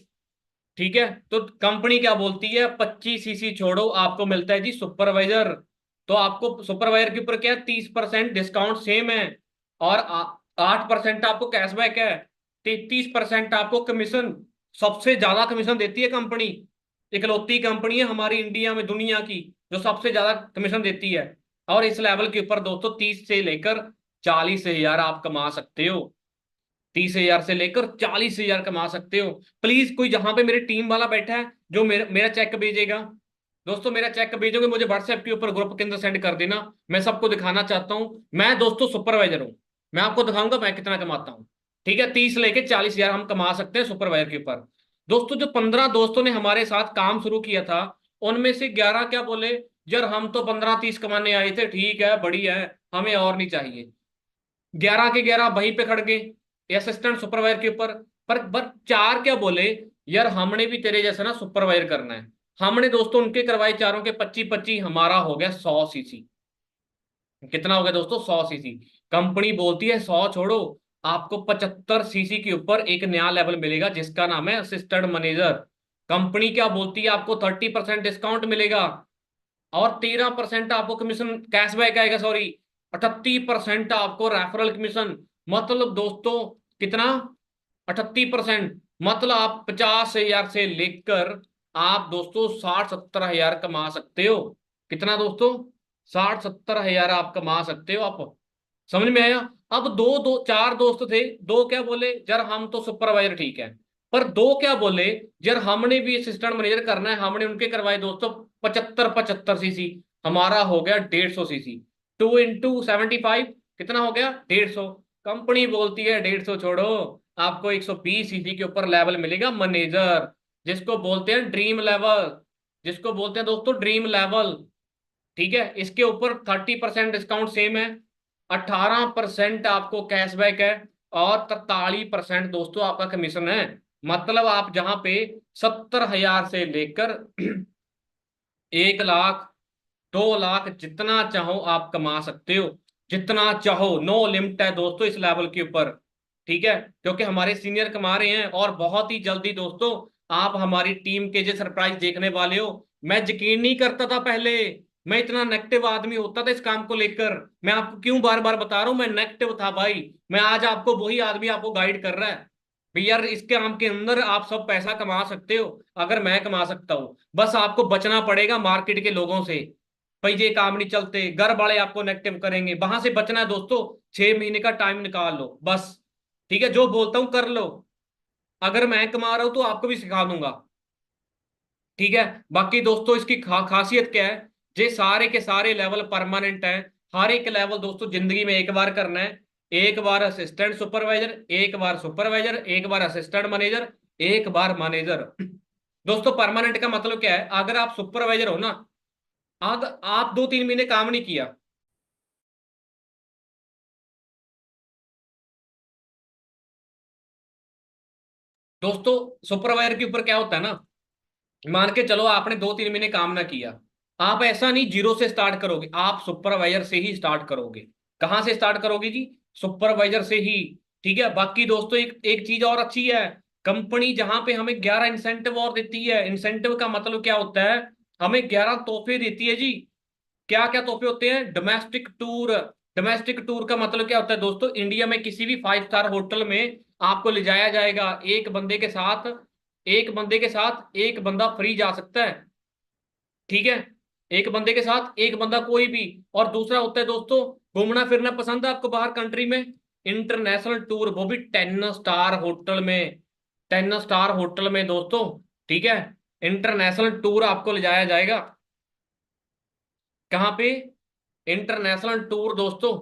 ठीक है। तो कंपनी क्या बोलती है, 25 सीसी छोड़ो आपको मिलता है जी सुपरवाइजर। तो आपको सुपरवाइजर के ऊपर क्या है, 30% डिस्काउंट सेम है। और 8% आपको कैशबैक है। 33% आपको कमीशन। सबसे ज्यादा कमीशन देती है कंपनी। इकलौती कंपनी है हमारी इंडिया में, दुनिया की, जो सबसे ज्यादा कमीशन देती है। और इस लेवल के ऊपर दोस्तों 30 से लेकर 40 हजार आप कमा सकते हो। 30 हजार से लेकर 40 हजार कमा सकते हो। प्लीज कोई जहां पे मेरी टीम वाला बैठा है जो मेरा मेरा चेक भेजेगा, दोस्तों मेरा चेक भेजोगे मुझे व्हाट्सएप के ऊपर ग्रुप के अंदर सेंड कर देना। मैं सबको दिखाना चाहता हूं, मैं दोस्तों सुपरवाइजर हूं। मैं आपको दिखाऊंगा मैं कितना कमाता हूं। ठीक है, 30 लेके 40 हजार हम कमा सकते हैं सुपरवाइजर के ऊपर। दोस्तों जो 15 दोस्तों ने हमारे साथ काम शुरू किया था, उनमें से 11 क्या बोले, यार हम तो 15-30 कमाने आए थे, ठीक है बढ़िया है, हमें और नहीं चाहिए। 11 के 11 वहीं पे खड़ गए असिस्टेंट सुपरवाइजर के ऊपर। पर 4 क्या बोले, यार हमने भी तेरे जैसा ना सुपरवाइजर करना है। हमने दोस्तों उनके करवाए चारों के 25-25, हमारा हो गया 100 सीसी। कितना हो गया दोस्तों, 100 सीसी। कंपनी बोलती है 100 छोड़ो, आपको 75 सीसी के ऊपर एक नया लेवल मिलेगा जिसका नाम है असिस्टेंट मैनेजर। कंपनी क्या बोलती है, आपको 30% डिस्काउंट मिलेगा। और 13% आपको कमीशन कैशबैक आएगा, सॉरी 38% आपको रेफरल कमीशन। मतलब दोस्तों कितना, 38%। मतलब आप 50 हजार से लेकर आप दोस्तों 60-70 हजार कमा सकते हो। कितना दोस्तों, 60-70 हजार आप कमा सकते हो आप। समझ में आया? अब दो दो 4 दोस्त थे, दो क्या बोले, यार हम तो सुपरवाइजर ठीक है। पर दो क्या बोले, यार हमने भी असिस्टेंट मैनेजर करना है, हमने उनके करवाए दोस्तों 75-75 सीसी। हमारा हो गया 150 सीसी। 2 × 75 कितना हो गया, 150। कंपनी बोलती है 150 छोड़ो, आपको 120 सीसी के ऊपर लेवल मिलेगा मैनेजर, जिसको बोलते हैं ड्रीम लेवल, जिसको बोलते हैं दोस्तों ड्रीम लेवल। ठीक है, इसके ऊपर 30% डिस्काउंट सेम है। 18% आपको कैशबैक है। और 43% दोस्तों आपका कमीशन है। मतलब आप जहां पे 70 हजार से लेकर 1 लाख, 2 लाख, जितना चाहो आप कमा सकते हो, जितना चाहो, नो लिमिट है दोस्तों इस लेवल के ऊपर। ठीक है, क्योंकि हमारे सीनियर कमा रहे हैं और बहुत ही जल्दी दोस्तों आप हमारी टीम के जो सरप्राइज देखने वाले हो। मैं यकीन नहीं करता था पहले, मैं इतना नेगेटिव आदमी होता था इस काम को लेकर। मैं आपको क्यों बार बार बता रहा हूं, मैं नेगेटिव था भाई। मैं आज आपको वही आदमी आपको गाइड कर रहा है भैया, इसके काम के अंदर आप सब पैसा कमा सकते हो, अगर मैं कमा सकता हूँ। बस आपको बचना पड़ेगा मार्केट के लोगों से, भाई ये काम नहीं चलते, घर वाले आपको नेगेटिव करेंगे, वहां से बचना है दोस्तों। 6 महीने का टाइम निकाल लो बस। ठीक है, जो बोलता हूँ कर लो, अगर मैं कमा रहा हूं तो आपको भी सिखा दूंगा। ठीक है, बाकी दोस्तों इसकी खासियत क्या है, ये सारे के सारे लेवल परमानेंट है। हर एक लेवल दोस्तों जिंदगी में एक बार करना है। एक बार असिस्टेंट सुपरवाइजर, एक बार सुपरवाइजर, एक बार असिस्टेंट मैनेजर, एक बार मैनेजर। दोस्तों परमानेंट का मतलब क्या है, अगर आप सुपरवाइजर हो ना, अगर आप 2-3 महीने काम नहीं किया, दोस्तों सुपरवाइजर के ऊपर क्या होता है ना, मान के चलो आपने 2-3 महीने काम ना किया, आप ऐसा नहीं जीरो से स्टार्ट करोगे, आप सुपरवाइजर से ही स्टार्ट करोगे। कहां से स्टार्ट करोगे जी, सुपरवाइजर से ही। ठीक है, बाकी दोस्तों एक एक चीज और अच्छी है, कंपनी जहां पे हमें 11 इंसेंटिव और देती है। इंसेंटिव का मतलब क्या होता है, हमें 11 तोहफे देती है जी। क्या क्या तोहफे होते हैं, डोमेस्टिक टूर। डोमेस्टिक टूर का मतलब क्या होता है दोस्तों, इंडिया में किसी भी 5 स्टार होटल में आपको ले जाया जाएगा, एक बंदे के साथ, एक बंदे के साथ एक बंदा फ्री जा सकता है। ठीक है, एक बंदे के साथ एक बंदा कोई भी। और दूसरा होता है दोस्तों, घूमना फिरना पसंद है आपको बाहर कंट्री में, इंटरनेशनल टूर, वो भी 10 स्टार होटल में। 10 स्टार होटल में दोस्तों, ठीक है, इंटरनेशनल टूर आपको ले जाया जाएगा। कहाँ पे, इंटरनेशनल टूर दोस्तों।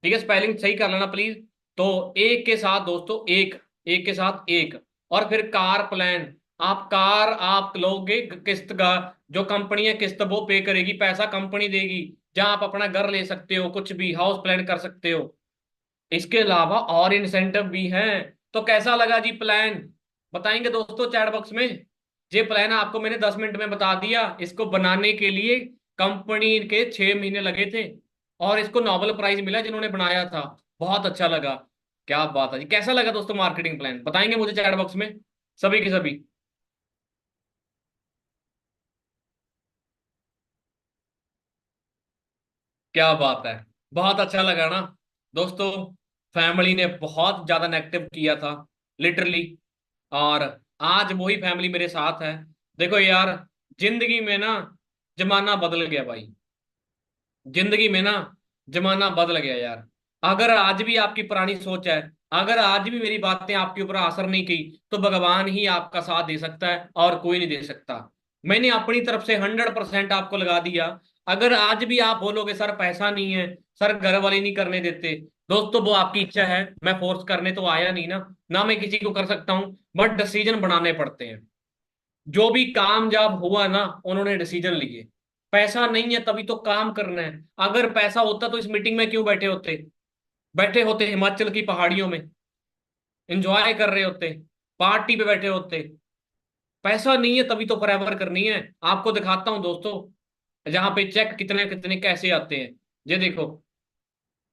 ठीक है, स्पेलिंग सही कर लेना प्लीज। तो एक के साथ दोस्तों एक, एक के साथ एक। और फिर कार प्लान, आप कार आप लोगे किस्त का, जो कंपनी है किस्त वो पे करेगी, पैसा कंपनी देगी, जहां आप अपना घर ले सकते हो, कुछ भी हाउस प्लान कर सकते हो। इसके अलावा और इंसेंटिव भी हैं। तो कैसा लगा जी प्लान, बताएंगे दोस्तों चैट बॉक्स में। ये प्लान आपको मैंने 10 मिनट में बता दिया, इसको बनाने के लिए कंपनी के 6 महीने लगे थे, और इसको नोबेल प्राइज मिला जिन्होंने बनाया था। बहुत अच्छा लगा। क्या बात है जी, कैसा लगा दोस्तों मार्केटिंग प्लान, बताएंगे मुझे चैट बॉक्स में सभी के सभी। क्या बात है, बहुत अच्छा लगा ना दोस्तों। फैमिली ने बहुत ज्यादा नेगेटिव किया था, लिटरली, और आज वही फैमिली मेरे साथ है। देखो यार, जिंदगी में ना जमाना बदल गया भाई, जिंदगी में ना जमाना बदल गया यार। अगर आज भी आपकी पुरानी सोच है, अगर आज भी मेरी बातें आपके ऊपर असर नहीं की, तो भगवान ही आपका साथ दे सकता है और कोई नहीं दे सकता। मैंने अपनी तरफ से 100% आपको लगा दिया। अगर आज भी आप बोलोगे सर पैसा नहीं है, सर घर वाले नहीं करने देते, दोस्तों वो आपकी इच्छा है, मैं फोर्स करने तो आया नहीं ना, ना मैं किसी को कर सकता हूँ, बट डिसीजन बनाने पड़ते हैं। जो भी कामयाब हुआ ना, उन्होंने डिसीजन लिए। पैसा नहीं है तभी तो काम करना है, अगर पैसा होता तो इस मीटिंग में क्यों बैठे होते, बैठे होते हिमाचल की पहाड़ियों में, एंजॉय कर रहे होते, पार्टी पे बैठे होते। पैसा नहीं है तभी तो फॉरएवर करनी है। आपको दिखाता हूँ दोस्तों, जहां पे चेक कितने कितने कैसे आते हैं। ये देखो,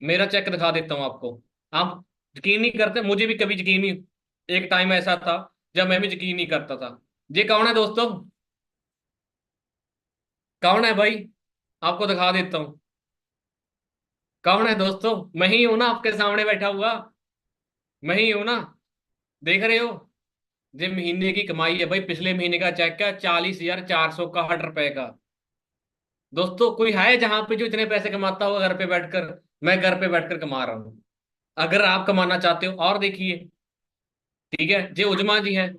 मेरा चेक दिखा देता हूँ आपको। आप यकीन नहीं करते, मुझे भी कभी यकीन नहीं, एक टाइम ऐसा था जब मैं भी यकीन नहीं करता था। ये कौन है दोस्तों, कौन है भाई, आपको दिखा देता हूँ। कौन है दोस्तों, मैं ही हूं ना आपके सामने बैठा हुआ, मैं ही हूं ना, देख रहे हो। ये महीने की कमाई है भाई, पिछले महीने का चेक है 40,461 रुपए का। दोस्तों कोई है जहां पे जो इतने पैसे कमाता हो घर पे बैठकर, मैं घर पे बैठकर कमा रहा हूँ। अगर आप कमाना चाहते हो और देखिए। ठीक है, जे उजमा जी हैं,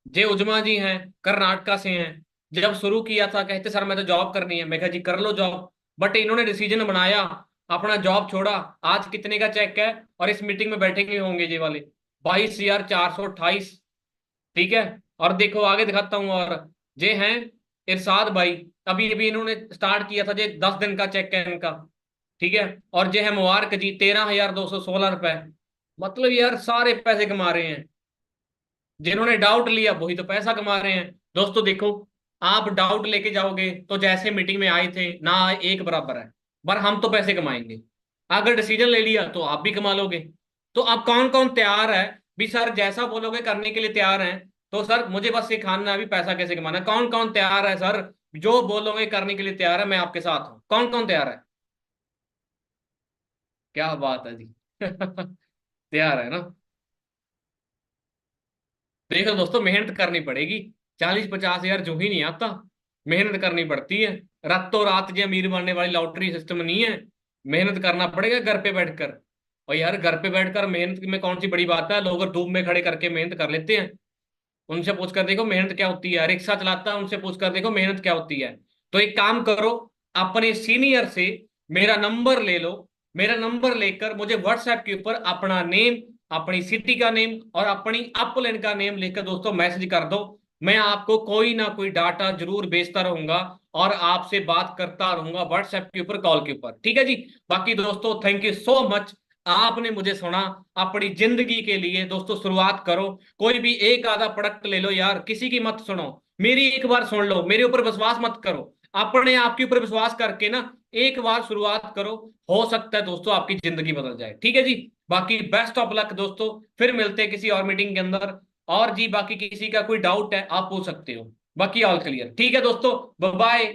जे उजमा जी हैं, कर्नाटका से हैं। जब शुरू किया था कहते सर मैं तो जॉब करनी है, मैं कहा जी कर लो जॉब, बट इन्होंने डिसीजन बनाया, अपना जॉब छोड़ा। आज कितने का चेक है, और इस मीटिंग में बैठेंगे होंगे ये वाले, 22,428। ठीक है, और देखो आगे दिखाता हूँ, और ये हैं इरशाद भाई, अभी अभी इन्होंने स्टार्ट किया था, ये 10 दिन का चेक है इनका। ठीक है, और ये है मुबारक जी, 13,216 रुपए। मतलब यार सारे पैसे कमा रहे हैं, जिन्होंने डाउट लिया वही तो पैसा कमा रहे हैं। दोस्तों देखो, आप डाउट लेके जाओगे तो जैसे मीटिंग में आए थे ना, एक बराबर है। पर हम तो पैसे कमाएंगे। अगर डिसीजन ले लिया तो आप भी कमा लोगे। तो अब कौन कौन तैयार है भी सर, जैसा बोलोगे करने के लिए तैयार है? तो सर मुझे बस सिखाना है अभी पैसा कैसे कमाना है। कौन कौन तैयार है सर? जो बोलोगे करने के लिए तैयार है, मैं आपके साथ हूँ। कौन कौन तैयार है? क्या बात है जी। तैयार है ना? देखो दोस्तों, मेहनत करनी पड़ेगी। 40-50 हजार जो ही नहीं आता। मेहनत करनी पड़ती है। रातों रात जो अमीर बनने वाली लॉटरी सिस्टम नहीं है। मेहनत करना पड़ेगा घर पे बैठकर। और यार घर पे बैठकर मेहनत में कौन सी बड़ी बात है? लोग धूप में खड़े करके मेहनत कर लेते हैं। उनसे पूछ कर देखो मेहनत क्या होती है। रिक्शा चलाता है, उनसे पूछ कर देखो मेहनत क्या होती है। तो एक काम करो, अपने सीनियर से मेरा नंबर ले लो। मेरा नंबर लेकर मुझे व्हाट्सएप के ऊपर अपना नेम, अपनी सिटी का नेम और अपनी अपलाइन का नेम लेकर दोस्तों मैसेज कर दो। मैं आपको कोई ना कोई डाटा जरूर भेजता रहूंगा और आपसे बात करता रहूंगा व्हाट्सएप के ऊपर, कॉल के ऊपर। ठीक है जी। बाकी दोस्तों थैंक यू सो मच, आपने मुझे सुना। अपनी जिंदगी के लिए दोस्तों शुरुआत करो। कोई भी एक आधा प्रोडक्ट ले लो यार, किसी की मत सुनो। मेरी एक बार सुन लो, मेरे ऊपर विश्वास मत करो। अपने आप के ऊपर विश्वास करके ना एक बार शुरुआत करो। हो सकता है दोस्तों आपकी जिंदगी बदल जाए। ठीक है जी। बाकी बेस्ट ऑफ लक दोस्तों। फिर मिलते हैं किसी और मीटिंग के अंदर। और जी बाकी किसी का कोई डाउट है आप पूछ सकते हो। बाकी ऑल क्लियर। ठीक है दोस्तों, बाय बाय।